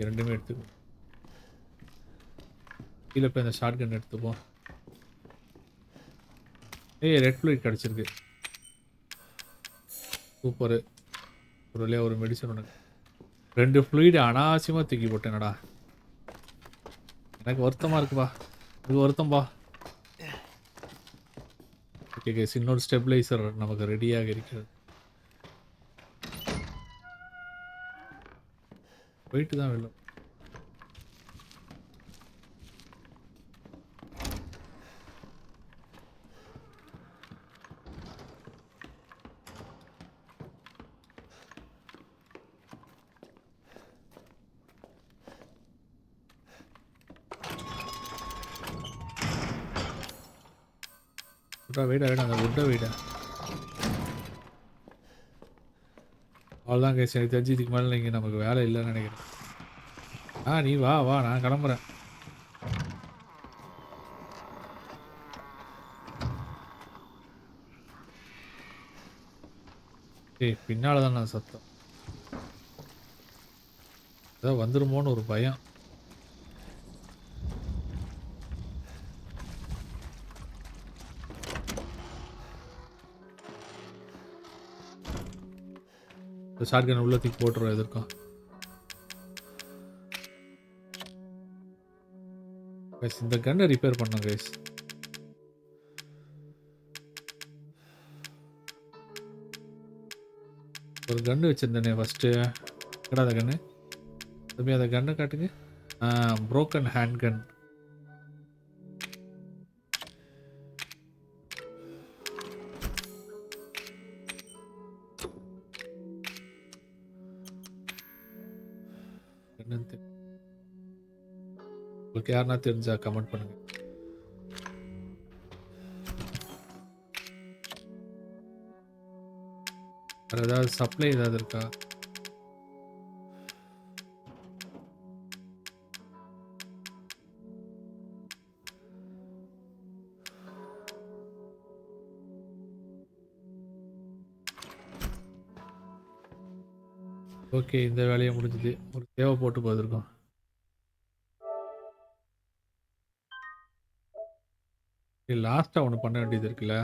இரண்டுமே எடுத்துக்கோ. கீழே போய் அந்த ஷார்ட் கன் எடுத்துப்போம். ரெட் ஃப்ளூயிட் கிடச்சிருக்கு. சூப்பரு. ஒரு வழியாக ஒரு மெடிசன் உனக்கு. 2 ஃப்ளூயிடு அனாவசியமாக தூக்கி போட்டேனடா. எனக்கு வருத்தமாக இருக்குப்பா. இது வருத்தம்பா. ஓகே கேஸ், இன்னொரு ஸ்டெபிளைசர் நமக்கு ரெடியாக இருக்கிறது. போயிட்டு தான் வெல்லும். வெயிடா அந்த உட்டை வெயிடா. அவ்வளோதான் கேஸ், எனக்கு தெரிஞ்சு இதுக்கு மேலே நீங்கள் நமக்கு வேலை இல்லைன்னு நினைக்கிறேன். நீ வா வா, நான் கிளம்புறேன். பின்னால் தான் நான் சத்தம். ஏதோ வந்துருமோன்னு ஒரு பயம். ஷார்ட் கன் உள்ள தூக்கி போட்டுருவோம் எதிர்க்கும். கைஸ், இந்த கன்னை ரிப்பேர் பண்ணோம் கைஸ். ஒரு கன்று வச்சுருந்தேனே ஃபஸ்ட்டு. கடை அந்த கன்று தம்பி, அந்த கன்னை காட்டுங்க. ப்ரோக்கன் ஹேண்ட் கன். உங்களுக்கு யாருன்னா தெரிஞ்சா கமெண்ட் பண்ணுங்க. வேறு ஏதாவது சப்ளை ஏதாவது இருக்கா? ஓகே, இந்த வேலையை முடிஞ்சுது. ஒரு தேவை போட்டு போயிருக்கோம். லாஸ்ட்டாக ஒன்று பண்ண வேண்டியது இருக்குல்ல.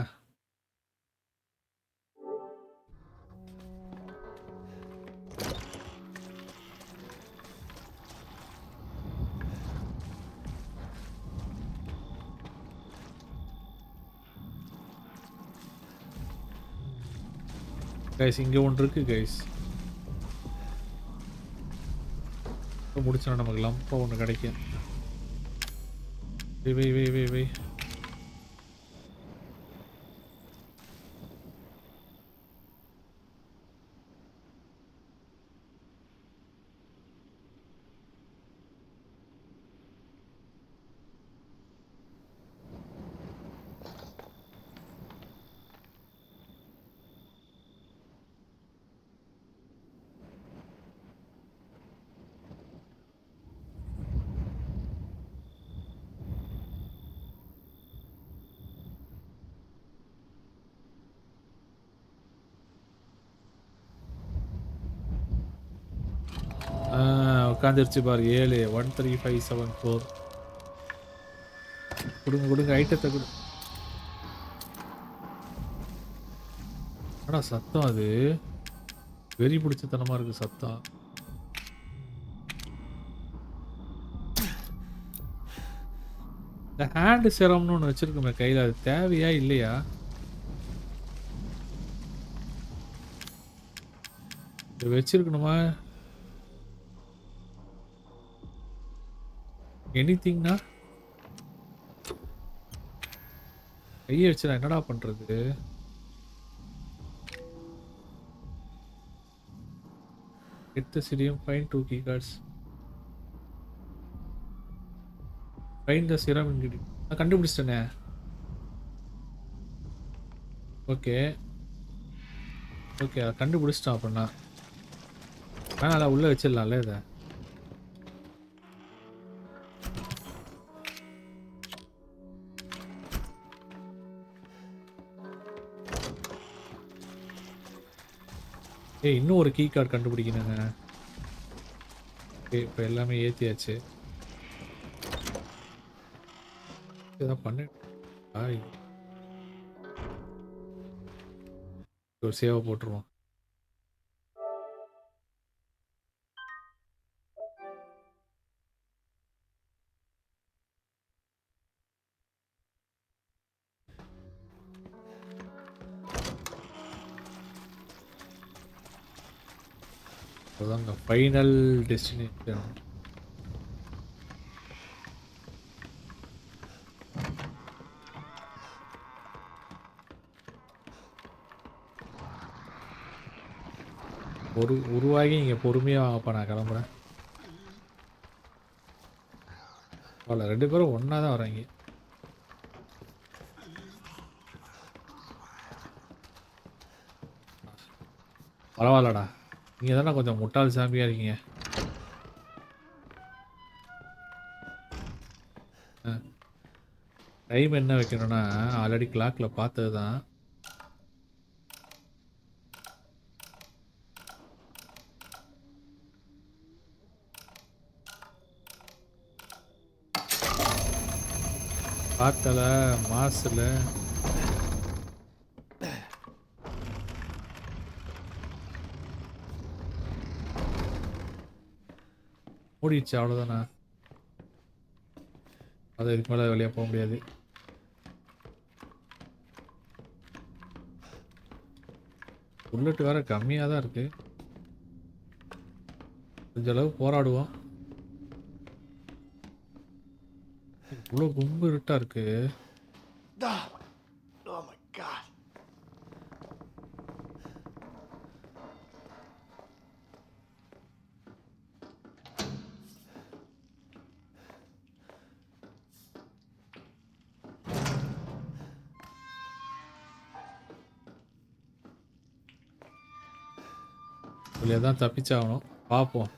கைஸ், இங்கே ஒன்று இருக்கு கைஸ். முடிச்சோன்னா நமக்கு லம்பாக ஒன்று கிடைக்கும். வை. உட்காந்துருச்சு பாரு 7 13574. கொடுங்க ஐட்டத்தை கொடு. என்னடா சத்தம் அது? வெறி பிடிச்சத்தனமா இருக்கு சத்தம். இந்த ஹேண்ட் சிரம்னு ஒன்று வச்சிருக்கோமே கையில், அது தேவையா இல்லையா? இது வச்சிருக்கணுமா? எனிதிங்னா கையை வச்சு நான் என்னடா பண்றது? Get the serum, find 2 keycards. Find the serum ingredient. நான் கண்டுபிடிச்சிட்டேனே. ஓகே ஓகே கண்டுபிடிச்சிட்டோம் அப்படின்னா ஆனால் உள்ளே வச்சிடலாம்ல இதை. இன்னும் ஒரு கீ கார்டு கண்டுபிடிக்கணுங்க. ஓகே இப்போ எல்லாமே ஏற்றியாச்சு. இதான் பண்ண ஒரு சேவை போட்டுருவோம். அதாங்க ஃபைனல் டெஸ்டினேஷன். உருவாகி இங்கே பொறுமையாக வாங்கப்பா, நான் கிளம்புறேன். அவ்வளோ 2 பேரும் ஒன்றா தான் வராங்க. பரவாயில்லடா, நீங்கள் தானே கொஞ்சம் முட்டாள் சாமியாக இருக்கீங்க. டைம் என்ன வைக்கணும்னா ஆல்ரெடி கிளாக்கில் பார்த்தது தான். பார்த்தல மாசில் மூடிடுச்சு, அவ்வளோதானா? அது இதுக்கு மேலே வெளியே போக முடியாது. புல்லட் வேற கம்மியாக தான் இருக்கு. கொஞ்ச அளவு போராடுவோம். இவ்வளோ கும்பு இருட்டா இருக்கு. Oh my God. வெளியே தான் தப்பிச்சாகணும். பார்ப்போம்.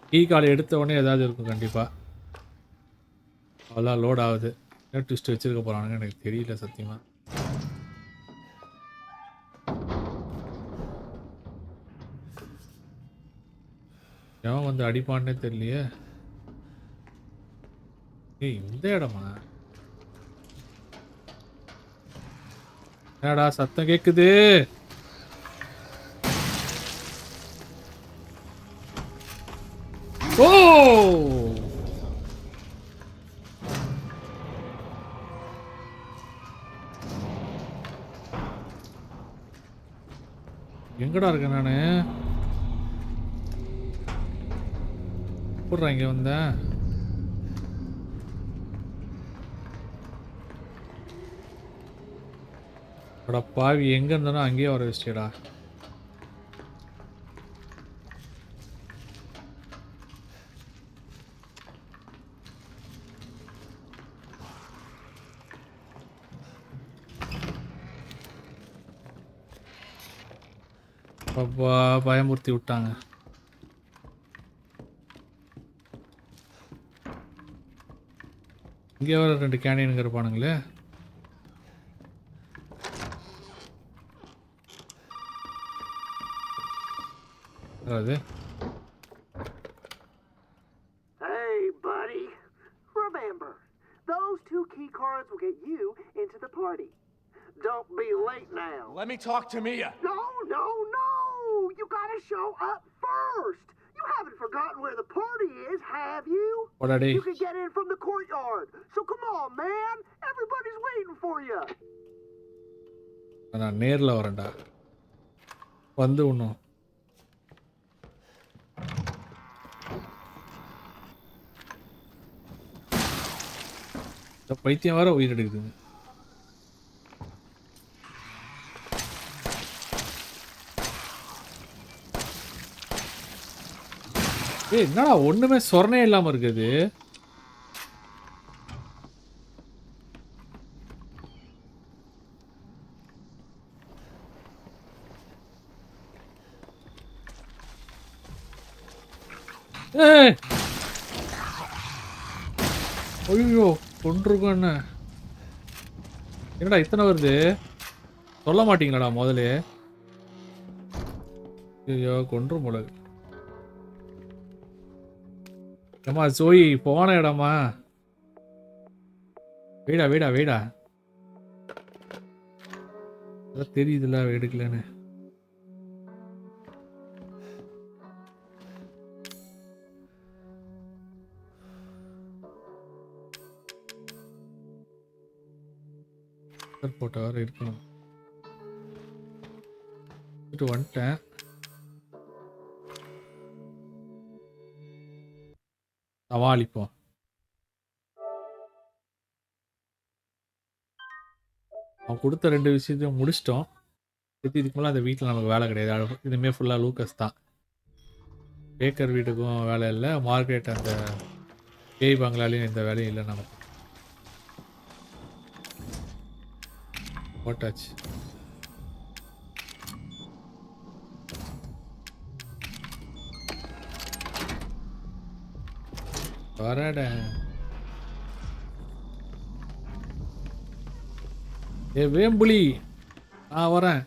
கீ கார்டு எடுத்த உடனே ஏதாவது இருக்கும் கண்டிப்பாக. அவ்வளோதான் லோட் ஆகுது. என்ன ட்விஸ்ட் வச்சிருக்க போகிறானுங்க எனக்கு தெரியல சத்தியமாக. எவன் வந்து அடிப்பான்னே தெரியலையே. இந்த இடமா? என்னடா சத்தம் கேக்குது? ஓ எங்கடா இருக்கேன் நானு? போடுறேன் இங்க வந்தேன். பாவி எங்க இருந்தானோ அங்கேயே வர வச்சிட்டா. அப்பா பயமுறுத்தி விட்டாங்க. இங்கே வர 2 கேனியனுங்க இருப்பானுங்களே. அது 2 key cards will get you into the party. Don't be late now. Let me talk to Mia. No! You gotta show up first. You haven't forgotten where the party is, have you? What are they? You can get in from the courtyard. So come on, man. Everybody's waiting for you. நான் நேரில் வரேன்டா வந்து இன்னும் இந்த பைத்தியம் வேற உயிர் எடுக்குதுங்க. ஏய் என்னடா ஒண்ணுமே சொரணே இல்லாம இருக்குது. ஏய் ஐயோ கொண்டிருக்கோம் என்ன என்னடா இத்தனை வருது சொல்ல மாட்டீங்களாடா முதல்ல. ஐயோ கொன்றும் போல. ஏமா ஜோயி போன இடமா வீடா வீடா வீடா தெரியுதுல்ல எடுக்கலன்னு. போட்ட வர இருக்கணும் வந்துட்டேன். சமாளிப்போம். அவன் கொடுத்த 2 விஷயத்தையும் முடிச்சிட்டோம். இதுக்கு மேலே அந்த வீட்டில் நமக்கு வேலை கிடையாது. இதுமே ஃபுல்லாக லூக்கஸ் தான். பேக்கர் வீட்டுக்கும் வேலை இல்லை. மார்க்கெட் அந்த பேய் பங்களாலையும் எந்த வேலையும் இல்லை நமக்கு. போட்டாச்சு. வரட ஏ வேம்புலி நான் வரேன்.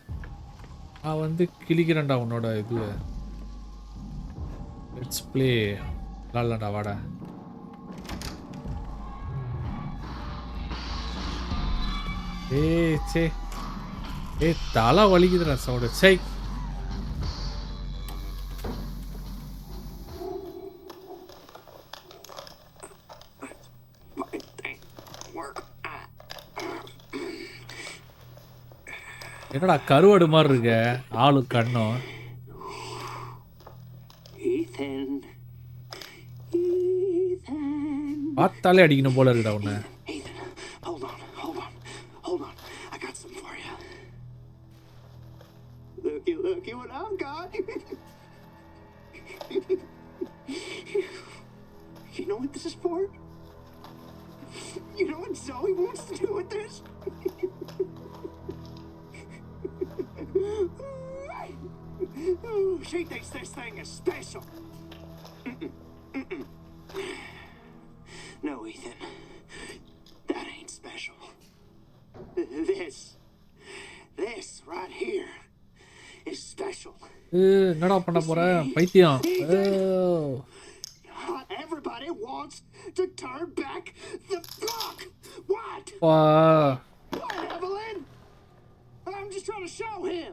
நான் வந்து கிளிக்கிறேன்டா உன்னோட இது. லெட்ஸ் ப்ளே விளாட்லாம்டா வாடா. ஏய் சே ஏய் தலை வலிக்குதுடா சவுண்டு. சை என்னடா கருவாடு மாதிரி இருக்க ஆளு கண்ணும். பார்த்தாலே அடிக்கணும் போல இருக்குடா உன்னை. Looky what I've got. You know what this is for? You know what Zoe wants to do with this? She thinks this thing is special. No, Ethan. That ain't special. This right here is special. என்னடா பண்ண போற பைத்தியம். Everybody wants to turn back the clock. What? What, Evelyn? I'm just trying to show him.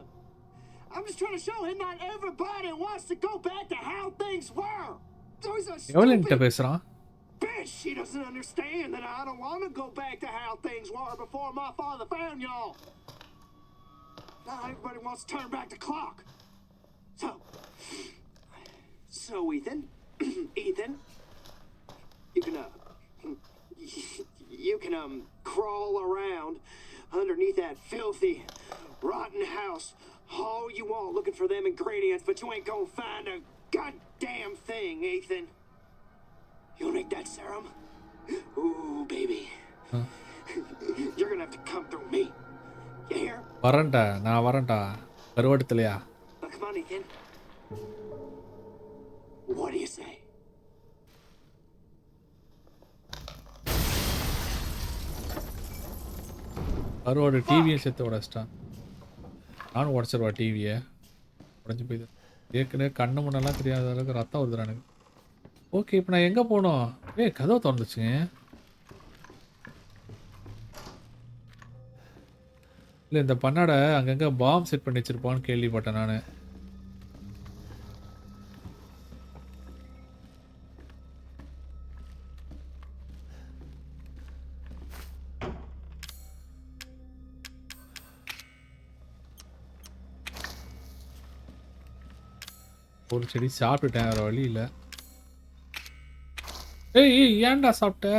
Not everybody wants to go back to how things were. Those are எவளன்ட்ட பேசுறான். Bitch, she doesn't understand that I don't want to go back to how things were before my father found y'all. Now everybody wants to turn back the clock. So Ethan, you can crawl around underneath that filthy, rotten house all you want looking for them ingredients, but you ain't gonna find a goddamn thing, Ethan. You'll make that serum? Ooh, baby. You're gonna have to come through me. You hear? நான் வரேன்டா கருவாட்டுலையா. Come on, Ethan. What do you say? கருவாடு டிவியை சேர்த்து உடச்சிட்டான். நானும் உடச்சிருவா டிவியை. உடஞ்சி போயிது. ஏற்கனவே கண்ணு முன்னெல்லாம் தெரியாத அளவுக்கு ரத்தம் வருதுடா எனக்கு. ஓகே இப்போ நான் எங்கே போகணும்? கதவை திறந்துச்சுங்க. இல்லை இந்த பண்ணாட அங்கங்கே பாம் செட் பண்ணி வச்சிருப்பான்னு கேள்விப்பட்டேன் நான். ஒரு செடி சாப்பிட்டுட்டேன், வேற வழி இல்லை. ஏய் ஏய், ஏன்டா சாப்பிட்ட?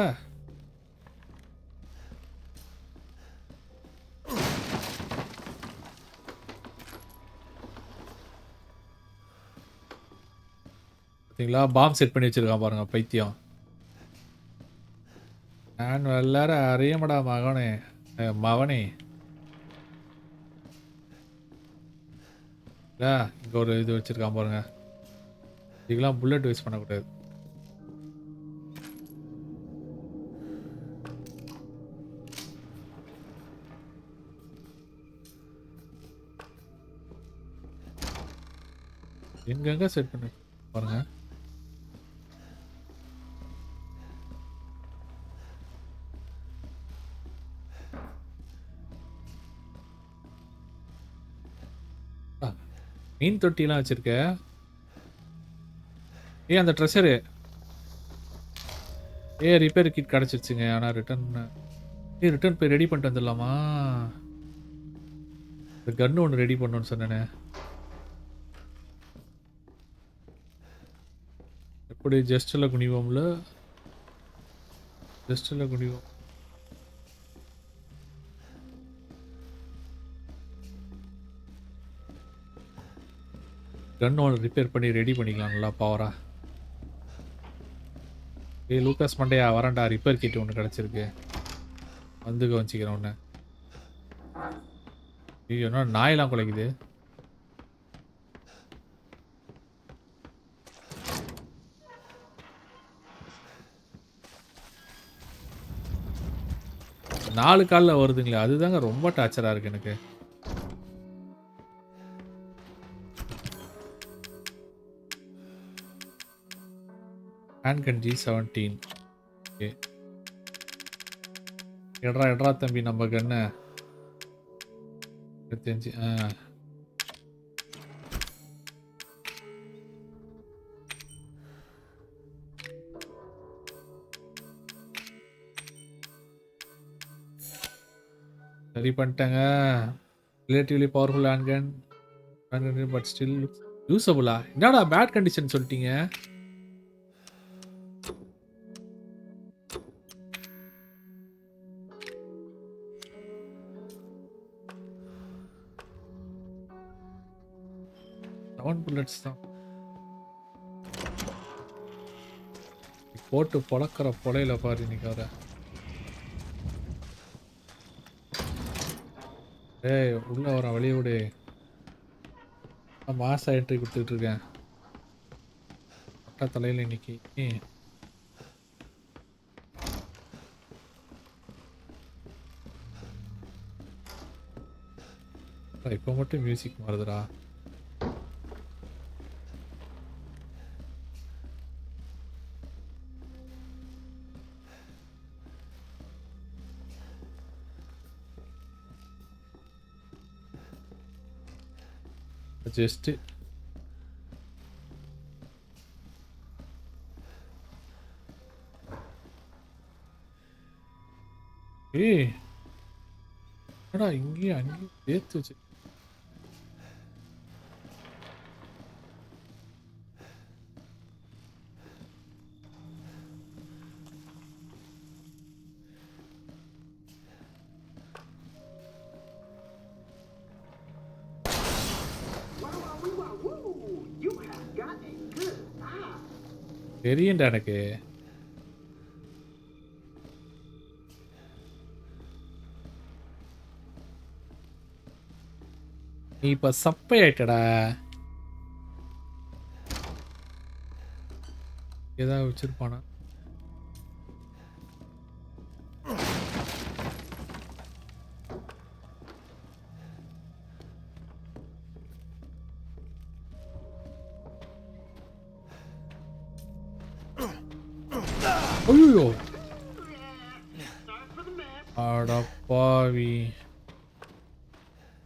பார்த்தீங்களா, பாம் செட் பண்ணி வச்சிருக்கான் பாருங்க பைத்தியம். நான் எல்லாரும் அறியமடா மகனே, மவனே. இங்க ஒரு இது வச்சிருக்கான் பாருங்க. இதுக்கெல்லாம் புல்லட் வேஸ்ட் பண்ணக்கூடாது. எங்கெங்க செட் பண்ணி பாருங்க. மீன் தொட்டிலாம் வச்சிருக்க. அந்த ட்ரெஷரு ரிப்பேர் கிட் கிடச்சிருச்சுங்க. ஆனால் ரிட்டர்ன் போய் ரெடி பண்ணிட்டு வந்துடலாமா? இந்த கன்று ஒன்று ரெடி பண்ணணும்னு சொன்னேனே. எப்படி ஜஸ்டில் குனிவோம்ல, ஜஸ்டில் குனிவோம். கன் ஒன்று ரிப்பேர் பண்ணி ரெடி பண்ணிக்கலாம் நல்லா பவரா. லூக்காஸ் மண்டையா வரண்டா, ரிப்பேர் கிட் ஒன்று கிடச்சிருக்கு, வந்து கவனிச்சிக்கிறேன் ஒன்று. ஐயோ என்ன நாயெல்லாம் குலைக்குது. நாலு காலில் வருதுங்களே, அதுதாங்க ரொம்ப டார்ச்சராக இருக்கு எனக்கு. Handgun G17. ஓகே, எட்ரா தம்பி நம்ம கண்ணை 25. சரி பண்ணிட்டேங்க. Relatively powerful handgun but still யூஸபுளா? என்னடா பேட் கண்டிஷன் சொல்லிட்டீங்க? புல்லட்ஸ் தான் போட்டு பொழக்கிற பொலையில பாரு இன்னைக்கு வர. உள்ள வர வழிய விடு. மாசா என்ட்ரி கொடுத்துட்டு இருக்கேன் பட்டா தலையில இன்னைக்கு. இப்போ மட்டும் மியூசிக் மாறுதுடா. ஜஸ்ட் என்னடா இங்கேயும் அங்கேயும் சேர்த்து வச்சு. தெரியும்டா எனக்கு. நீ இப்ப சப்பை ஆயிட்டடா. ஏதாவது வச்சிருப்பானா? ஐயோ அடப்பாவி.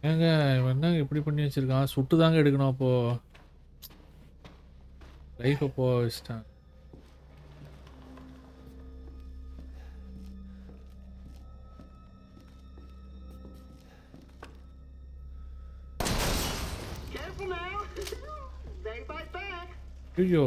ஏங்க இவன் என்னங்க இப்படி பண்ணி வச்சிருக்கான்? சுட்டு தாங்க எடுக்கணும் அப்போ. லைஃப போக வச்சுட்டான். Careful now. They bite back. ஐயோ!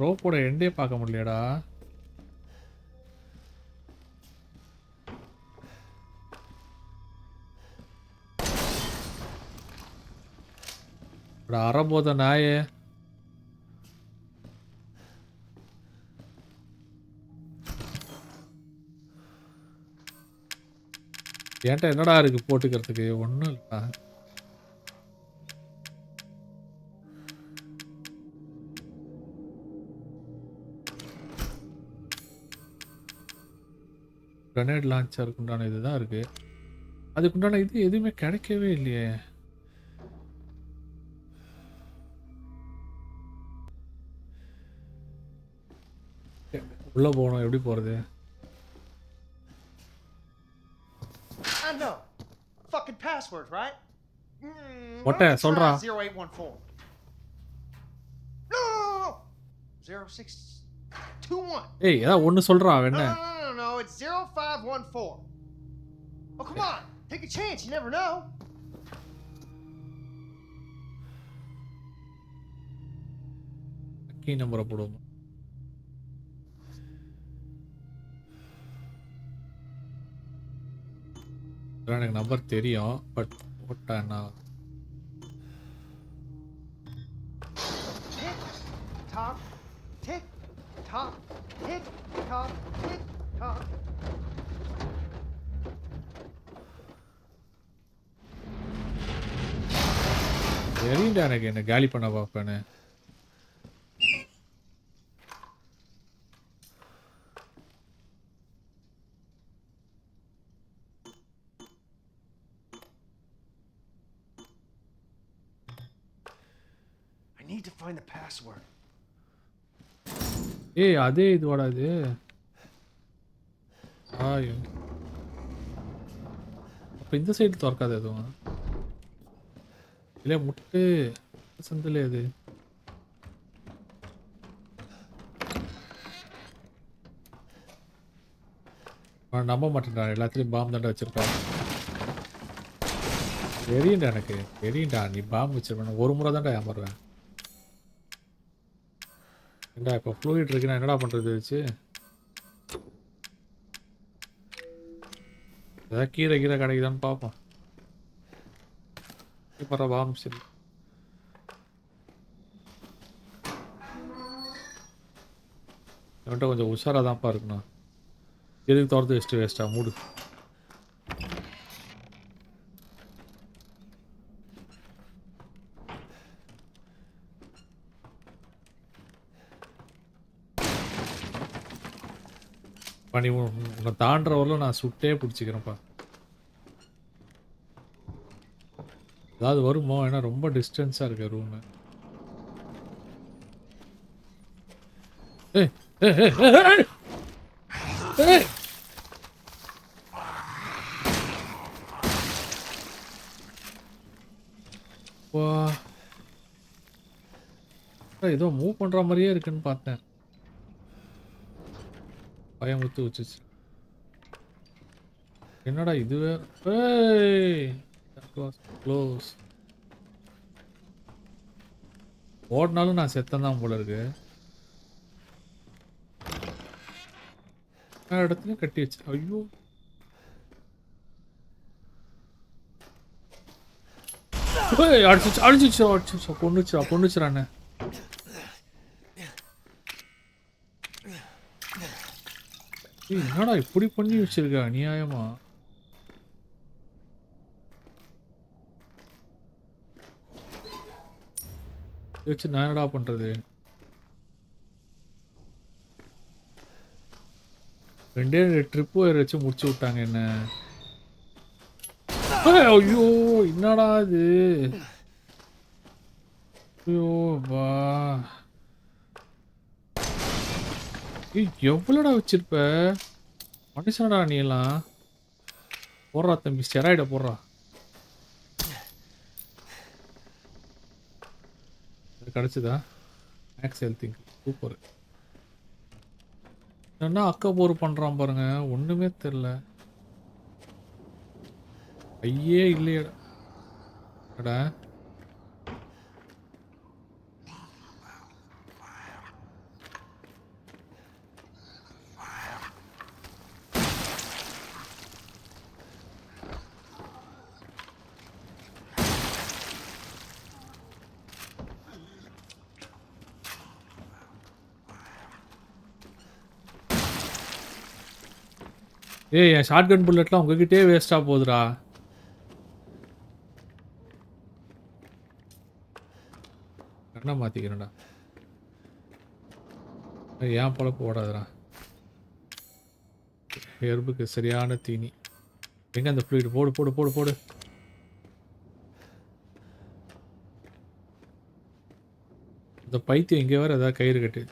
ரோப்போட எண்டே பார்க்க முடியலடா. அறபோத நாயே. ஏன்டா என்னடா இருக்கு போட்டுக்கிறதுக்கு? ஒன்றும் இல்லைடா. கிரனேட் லான்ச்சருக்கு உண்டான இதுதான் இருக்கு. அதுக்குண்டான இது எதுவுமே கிடைக்கவே இல்லையே. உள்ள போகணும், எப்படி போறது? I know. Fucking password, right? What Why the? don't we Solra. try 0814. No! 0621. ஏய் ஏதாவது ஒன்று சொல்கிறான் அவன் No, என்ன? no, no, no, no. It's 0514. Oh, come on. Take a chance. You never know. Key நம்பரை போடுவோம். எனக்கு நம்பர் தெரியும், பட் போட்டான்னா Tick, tock, tick, tock, tick, tock, tick, tock. தெரியும்டா எனக்கு என்ன காலி பண்ண பார்ப்பேன்னு. I need to find the password. ஏய் அதே இதுவாடா இது. அப்போ இந்த சைடு திறக்காது எதுவும் இல்லை? முட்டு சந்தில் அது நம்ப மாட்டேன்டா. எல்லாத்துலேயும் பாம்பு தாண்டா வச்சிருக்கான். தெரியும்டா எனக்கு தெரியும்டா. நீ பாம்பு வச்சிருப்பேன். ஒரு முறை தான்டா ஏமாறுவேன். ஏண்டா இப்போ ஃப்ளூயிட் இருக்குன்னா என்னடா பண்ணுறது வச்சு? ஏதாவது கீரை கீரை கிடைக்குதான்னு பார்ப்போம். இப்போ பாம்பு சரி. என்கிட்ட கொஞ்சம் உஷாராக தான்ப்பா இருக்கணும். எதுக்கு தோர்த்து வச்சுட்டு வேஸ்ட்டா மூடு. நீ உன்னை தாண்டுறவரில் நான் சுட்டே பிடிச்சிக்கிறேன்ப்பா. ஏதாவது வருமோ? ஏன்னா ரொம்ப டிஸ்டன்ஸாக இருக்கு ரூமு. ஏய் ஏய் ஏய் ஏய் வா, ஏதோ மூவ் பண்ணுற மாதிரியே இருக்குன்னு பார்த்தேன். பயம் முத்து வச்சுச்சு. என்னடா இது வேற? க்ளோஸ். ஓடினாலும் நான் செத்தந்தான் போல இருக்கு. இடத்துலயும் கட்டி வச்சு. ஐயோ அடிச்சு அடிச்சு அடிச்சு பொண்ணுச்சுறானே. என்னடா இப்படி பண்ணி வச்சிருக்க அநியாயமா? வச்சு நான் என்னடா பண்றது? ரெண்டே ட்ரிப்பு வச்சு முடிச்சு விட்டாங்க என்ன. ஐயோ என்னடா இது? ஐயோ வா எவ்வளோடா வச்சிருப்ப மனுஷனடா நீ எல்லாம் போடுறா தம்பி ஸ்டெராய்ட போடுறா கிடைச்சதா மேக்ஸ் ஹெல்த்திங் சூப்பர் என்ன அக்கா போர் பண்றான் பாருங்க ஒண்ணுமே தெரியல ஐயே இல்லையடா ஏய் என் ஷார்ட் கன் புல்லட்லாம் உங்ககிட்டயே வேஸ்டா போகுதுடா கண்ணை மாத்திக்கிறேன்டா ஏன் பொழப்பு ஓடாதுடா எறும்புக்கு சரியான தீனி எங்க அந்த ஃப்ளூயிட் போடு போடு போடு போடு இந்த பைத்தியம் இங்கே வேற ஏதாவது கயிறு கட்டு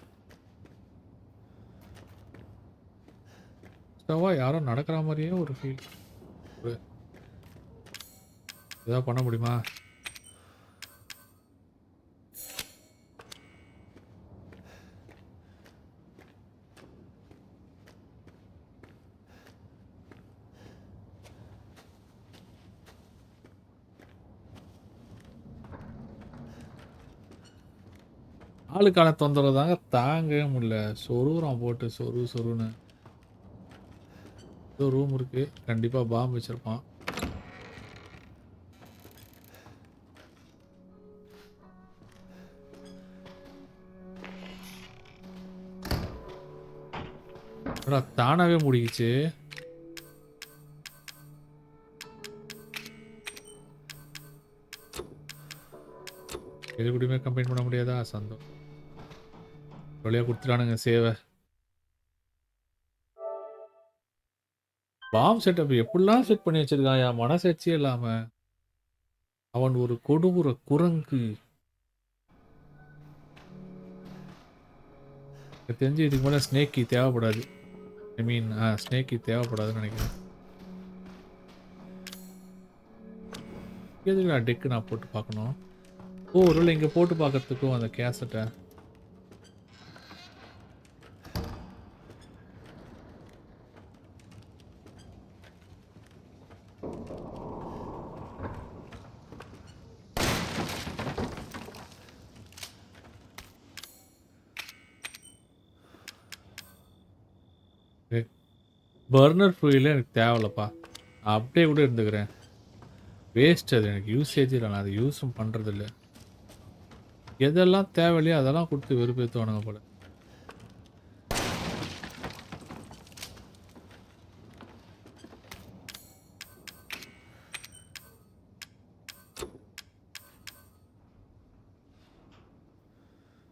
யாரோ நடக்கிற மாதிரியே ஒரு ஃபீல் ஏதாவது பண்ண முடியுமா ஆளுக்கான தொந்தரவு தாங்க தாங்கவே முடியல சொருறான் போட்டு சொருன்னு ஏதோ ரூம் இருக்கு கண்டிப்பா பாம்பு வச்சிருப்பான் தானாவே முடிக்கிச்சு எது கூடயுமே கம்பைன் பண்ண முடியாதா சந்தோஷம் வழியாக கொடுத்துட்டானுங்க சேவை பாம் செட்டப் எப்படிலாம் செட் பண்ணி வச்சிருக்கான் என் மனசாட்சியே இல்லாம அவன் ஒரு கொடூர குரங்கு எனக்கு தெரிஞ்சு இதுக்கு மேலே ஸ்னேக்கி தேவைப்படாது ஐ மீன் ஸ்னேக்கி தேவைப்படாதுன்னு நினைக்கிறேன் எதுக்கு நான் டெக்கு நான் போட்டு பார்க்கணும் ஓ ஒருவேளை இங்கே போட்டு பார்க்கறதுக்கும் அந்த கேசட்டை பர்னர் ஃப்ரூயில் எனக்கு தேவையில்லப்பா அப்படியே கூட இருந்துக்கிறேன் வேஸ்ட் அது எனக்கு யூசேஜ் இல்லை நான் அதை யூஸும் பண்ணுறதில்ல எதெல்லாம் தேவையில்லையோ அதெல்லாம் கொடுத்து வெறுப்பேற்றுவானுங்க போல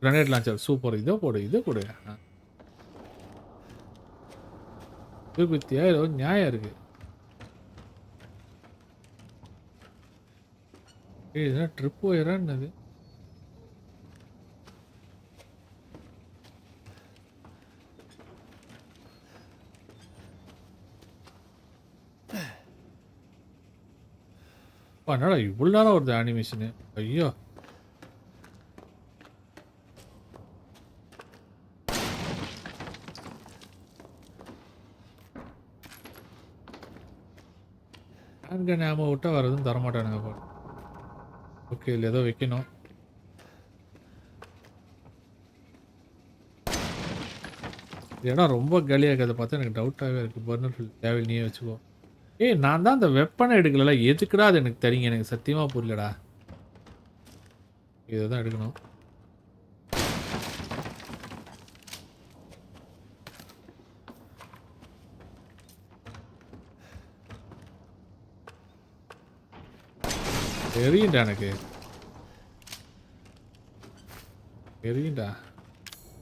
கிரனேட் லான்ச்சர் சூப்பர் இதை போடு வித்தியா ஏதோ நியாயம் இருக்கு ட்ரிப் ஒயரா என்னது என்னடா இவ்வளோ நேரம் வருது அனிமேஷனு ஐயோ ஞாபகம் விட்டா வரதும் தரமாட்டானுங்க போல ஓகே இல்லை ஏதோ வைக்கணும் இடம் ரொம்ப காலியாக இருக்கிறத பார்த்தா எனக்கு டவுட்டாகவே இருக்குது பர்னர் ஃபில் தேவை நீயே வச்சுக்கோ ஏய் நான் தான் அந்த வெப்பனை எடுக்கல எதுக்குடா அது எனக்கு தெரியுங்க எனக்கு சத்தியமாக புரியலடா இதை தான் எடுக்கணும் தெரியும்டா எனக்கு தெரியும்டா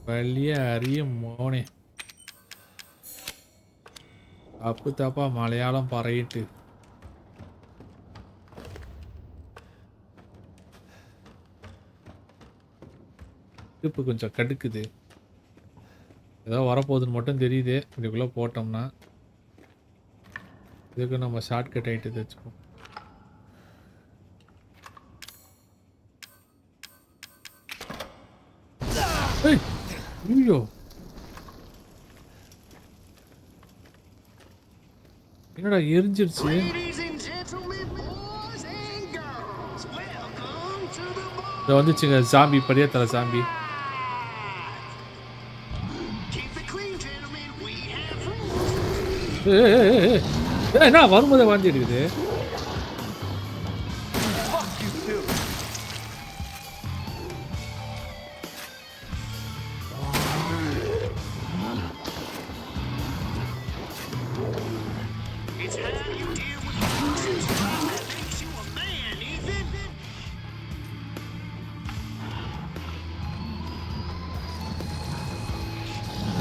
வழிய அறியும் மோனே தப்பு தப்பா மலையாளம் பறையிட்டு இடுப்பு கொஞ்சம் கடுக்குது. ஏதோ வரப்போகுதுன்னு மட்டும் தெரியுது. இதுக்குள்ளே போட்டோம்னா இதுக்கு நம்ம ஷார்ட்கட் ஆகிட்டு வச்சுப்போம். ஐயோ என்னடா எரிஞ்சிருச்சு. இதை வந்துச்சுங்க ஜாம்பி, பெரிய தலை ஜாம்பி. என்ன வரும்போதே வாந்தி எடுக்குது.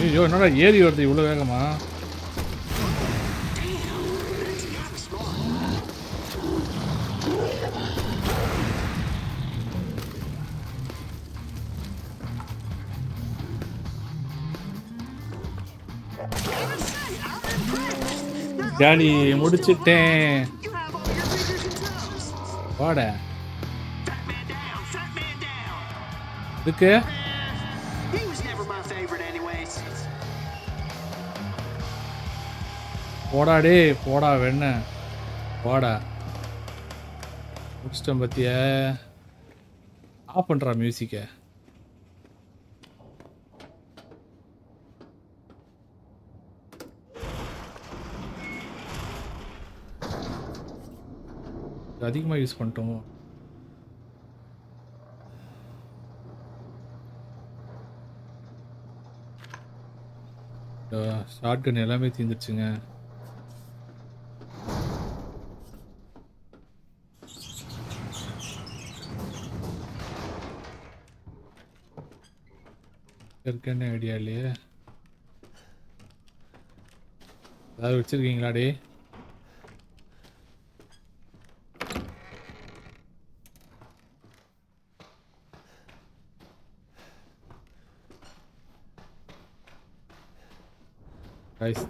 ஐயோ என்னடா ஏறி வருது இவ்வளோ வேகமா. ஜாலி முடிச்சிட்டேன். வாட இதுக்கு போடா டே போடா வெண்ண போடா. முடிச்சிட்டேன் பத்திய. ஆஃப் பண்ணுறா மியூசிக்கை. அதிகமாக யூஸ் பண்ணிட்டோமோ. ஷார்ட் கன் எல்லாமே தீர்ந்துருச்சுங்க. இருக்கேன்னு ஐடியா இல்லையே. ஏதாவது வச்சிருக்கீங்களா டே?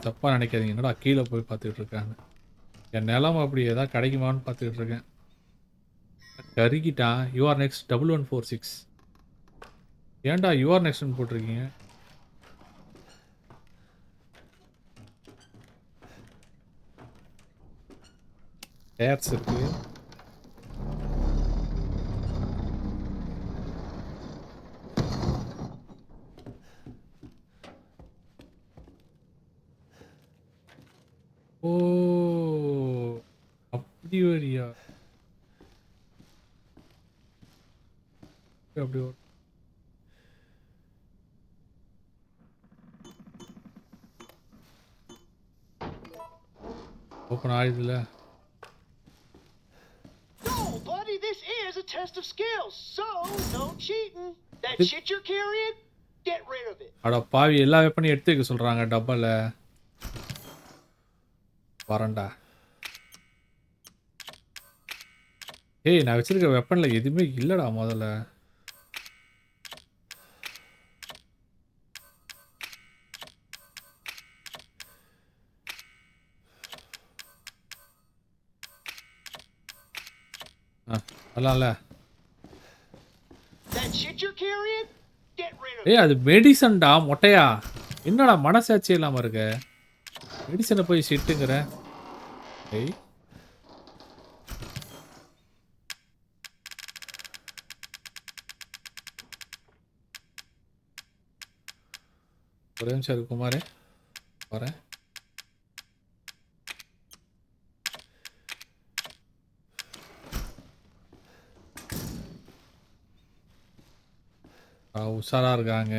தப்பாக நினைக்காதீங்க. என்னடா கீழே போய் பார்த்துக்கிட்டு இருக்காங்க. என் நிலம் அப்படி ஏதாவது கிடைக்குமான்னு பார்த்துக்கிட்டு இருக்கேன். கருகிட்டான். You're next 1146. ஏன்டா யூஆர் நெக்ஸ்ட்னு போட்டிருக்கீங்க? டயர்ஸ் இருக்கு. ஓ அப்படி வரியா? அப்படி open ஆயுதுல. No, buddy, this is a test of skills, so no cheating. That shit you're carrying, get rid of it. அட பாவி, எல்லா வெப்பனையும் எடுத்து வைக்க சொல்றாங்க டப்பால. வரண்டா. ஏய் நான் வச்சிருக்க வெப்பன்ல எதுவுமே இல்லடா முதல்ல. வரலாம்ல. ஏய் அது மெடிசன்டா மொட்டையா. என்னடா மனசாட்சி இல்லாம இருக்க. மெடிசனை போய் ஷிட்டுங்கிற. ஏய் ஒரே நிமிஷம் இருக்கு குமாரே, வரேன். உஷாரா இருக்காங்க.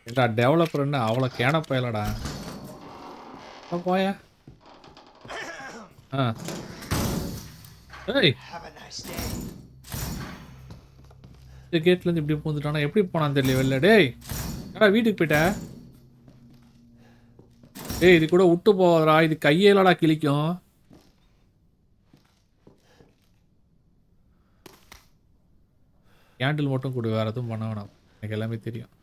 ஏடா டெவலப்பர்ன்னு அவ்வளோ கேன போயலடா. போயா. ஏய் இந்த கேட்லேருந்து இப்படி பூந்துட்டானா எப்படி போனான்னு தெரியல வெளில. டேய் ஏடா வீட்டுக்கு போயிட்ட? டேய் இது கூட விட்டு போவதா, இது கையேலடா கிழிக்கும். கேண்டில் மட்டும் கொடு, வேறு எதுவும் பண்ண வேணாம், எனக்கு எல்லாமே தெரியும்.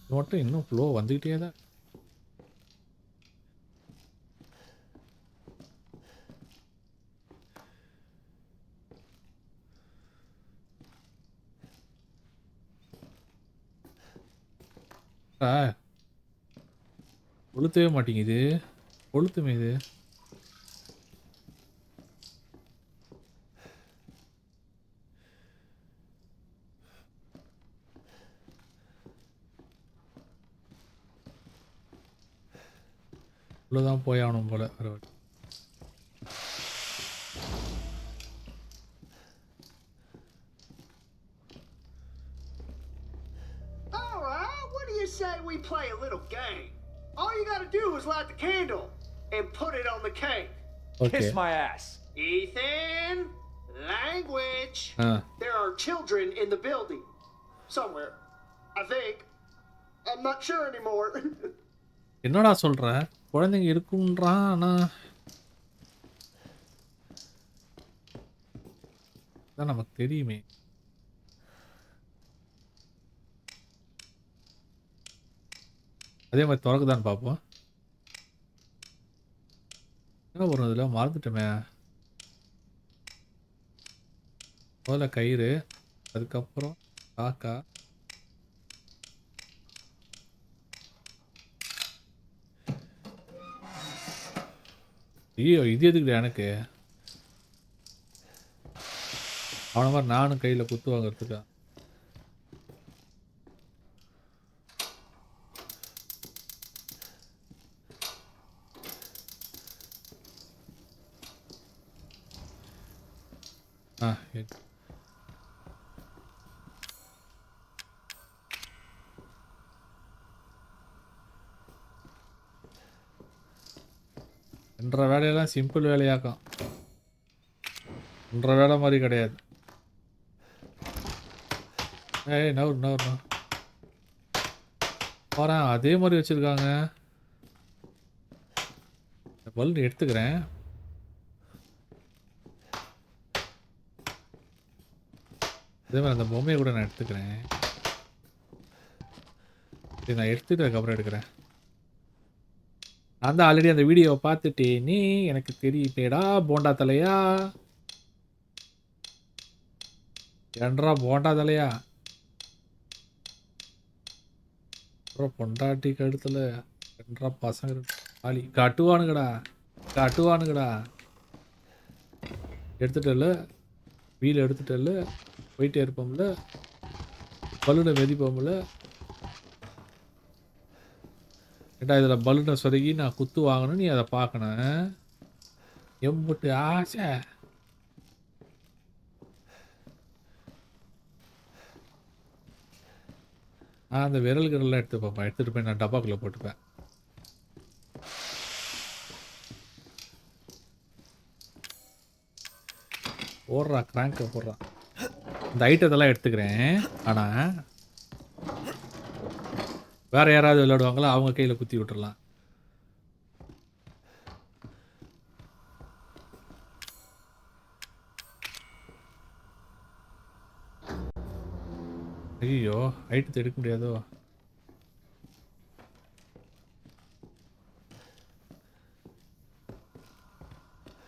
இது மட்டும் இன்னும் ஃப்ளோ வந்துக்கிட்டே தான். கொளுத்தவே மாட்டேங்குது, கொளுத்துமே இது. இவ்வளோதான் போய் ஆகணும் போல. All right, what do you say we play a little game? All you gotta do is light the candle and put it on the cake. Okay. Kiss my ass. Ethan, language. Ah There are children in the building. Somewhere. I think. I'm not sure anymore. என்னடா சொல்ற? குழந்தைங்க இருக்குன்றான், ஆனால் அதான் நமக்கு தெரியுமே. அதே மாதிரி திறக்குதான்னு பார்ப்போம். என்ன வரும் இதில், மறந்துட்டோமே. முதல்ல கயிறு, அதுக்கப்புறம் காக்கா. ஐயோ, இது எதுக்குடா எனக்கு? அவன மாதிரி நானும் கையில் குத்து வாங்குறதுக்கா? ஆ என்ற வேலையெல்லாம் சிம்பிள் வேலையாக்கும். என்ற வேலை மாதிரி கிடையாது. ஏய் நவர் போகிறேன். அதே மாதிரி வச்சுருக்காங்க. பல்ப் எடுத்துக்கிறேன். அதே மாதிரி அந்த பொம்மையை கூட நான் எடுத்துக்கிறேன். சரி, நான் எடுத்துட்டு அதுக்கப்புறம் எடுக்கிறேன். நான் தான் ஆல்ரெடி அந்த வீடியோவை பார்த்துட்டு, நீ எனக்கு தெரியுமேடா போண்டா தலையா, ஏன்றா போண்டா தலையா, அப்புறம் பொண்டாட்டி கழுத்தில் என்றா பசங்க ஆளி காட்டுவானுங்கடா. எடுத்துட்டல, வீல் எடுத்துட்டல, போயிட்டே இருப்போம்ல, பலூனை மிதிப்போம்ல. ஏண்டா இதில் பலூனை சொருகி நான் குத்து வாங்கணும், நீ அதை பார்க்கணும். எம்புட்டு ஆசை. அந்த விரல்களெல்லாம் எடுத்து பார்ப்பேன். எடுத்துகிட்டு போய் நான் டப்பாக்குள்ளே போட்டுப்பேன். போடுறா, கிராங்கை போடுறா. இந்த ஐட்டத்தெல்லாம் எடுத்துக்கிறேன். ஆனால் வேறு யாராவது விளையாடுவாங்களா, அவங்க கையில் குத்தி விட்டுறலாம். ஐயோ, ஐட்டத்தை எடுக்க முடியாதோ.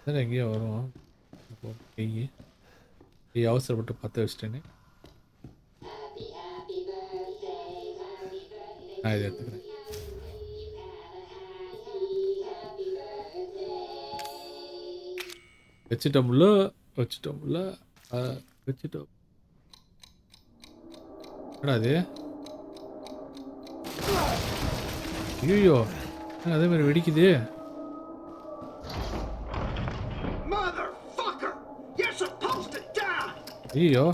சார் எங்கேயோ வரும். கை அவசரப்பட்டு பற்ற வச்சிட்டேன்னு நான் இதை எடுத்துக்கிறேன். வச்சிட்டோம்ல. வச்சிட்டோம். என்னடா அது? ஐயோ, அதே மாதிரி வெடிக்குது. Motherfucker! You're supposed to die! ஐயோ,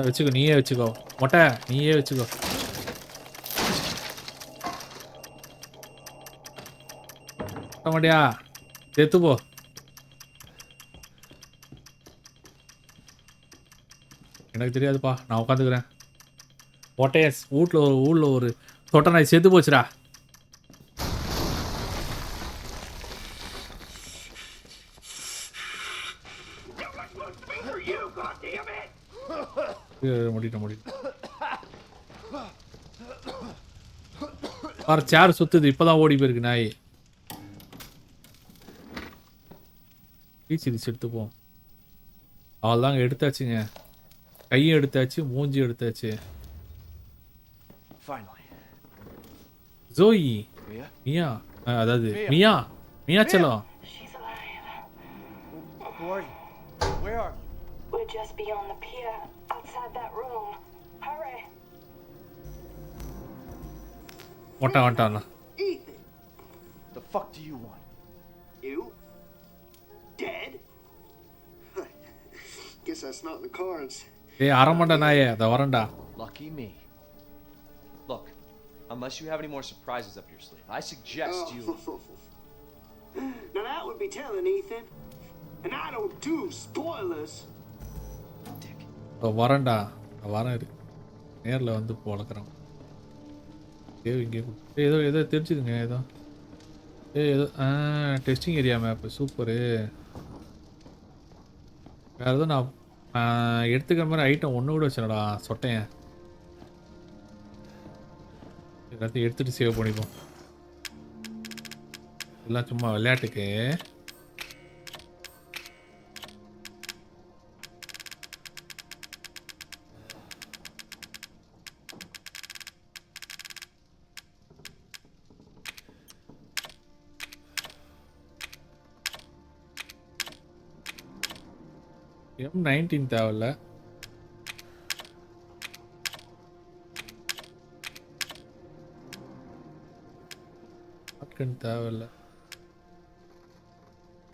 வச்சுக்கோ, நீயே வச்சுக்கோ மொட்டை, நீயே வச்சுக்கோ. மாட்டியா, செத்து போ. எனக்கு தெரியாதுப்பா, நான் உட்காந்துக்கிறேன். ஒட்டையஸ் ஊரில் ஒரு தொட்டை நாய் செத்து போச்சுடா. முடிட்டேன். பாரு சேர் சுத்துது, இப்பதான் ஓடி போயிருக்கு நாய். பீச்சு எடுத்துப்போம். அவள் தாங்க எடுத்தாச்சுங்க. கையும் எடுத்தாச்சு, மூஞ்சி எடுத்தாச்சு. ஜோயி மியா, அதாவது மியா செல்லம். We're just beyond the pier, outside that room. Hurry. வந்துட்டான். Ethan. The fuck do you want? You? Dead? Guess that's not in the cards. ஏய் அரமண்ட நாயே, அத வரேன்டா. Lucky me. Look, unless you have any more surprises up your sleeve, I suggest you... Now that would be telling, Ethan. And I don't do spoilers. Dick. வரேன்டா, வரேன் இரு. நேரில் வந்து வளர்க்குறோம். இங்கே ஏதோ தெரிஞ்சுதுங்க. ஏதோ டெஸ்டிங் ஏரியா மேப்பு சூப்பரு. வேறு எதுவும் நான் எடுத்துக்கிற மாதிரி ஐட்டம் ஒன்று கூட வச்சேனடா சொட்டேன். எல்லாத்தையும் எடுத்துகிட்டு சேவ் பண்ணிப்போம். எல்லாம் சும்மா விளையாட்டுக்கு. M19 தேவையில்ல. ஷாட்கன் தேவையில்ல.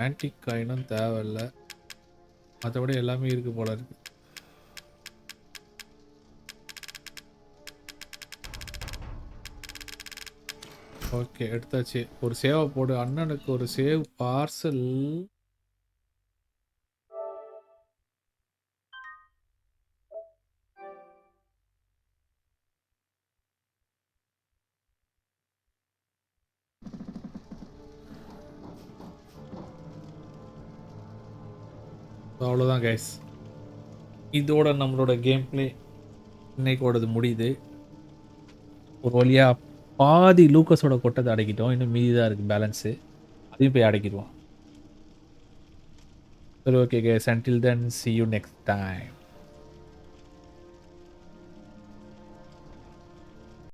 ஆன்டிக் காயினும் தேவையில்ல. மற்றபடி எல்லாமே இருக்கு போல இருக்கு. ஓகே எடுத்தாச்சு. ஒரு சேவை போடு. அண்ணனுக்கு ஒரு சேவ் பார்சல். அவ்வளோதான் கைஸ், இதோட நம்மளோட கேம் பிளே இன்னைக்கோடது முடியுது. ஒரு வழியாக பாதி லூக்கஸோட கொட்டத்தை அடக்கிட்டோம். இன்னும் மீதி தான் இருக்குது பேலன்ஸு. அதையும் போய் அடக்கிடுவோம். சரி okay guys, until then see you next time.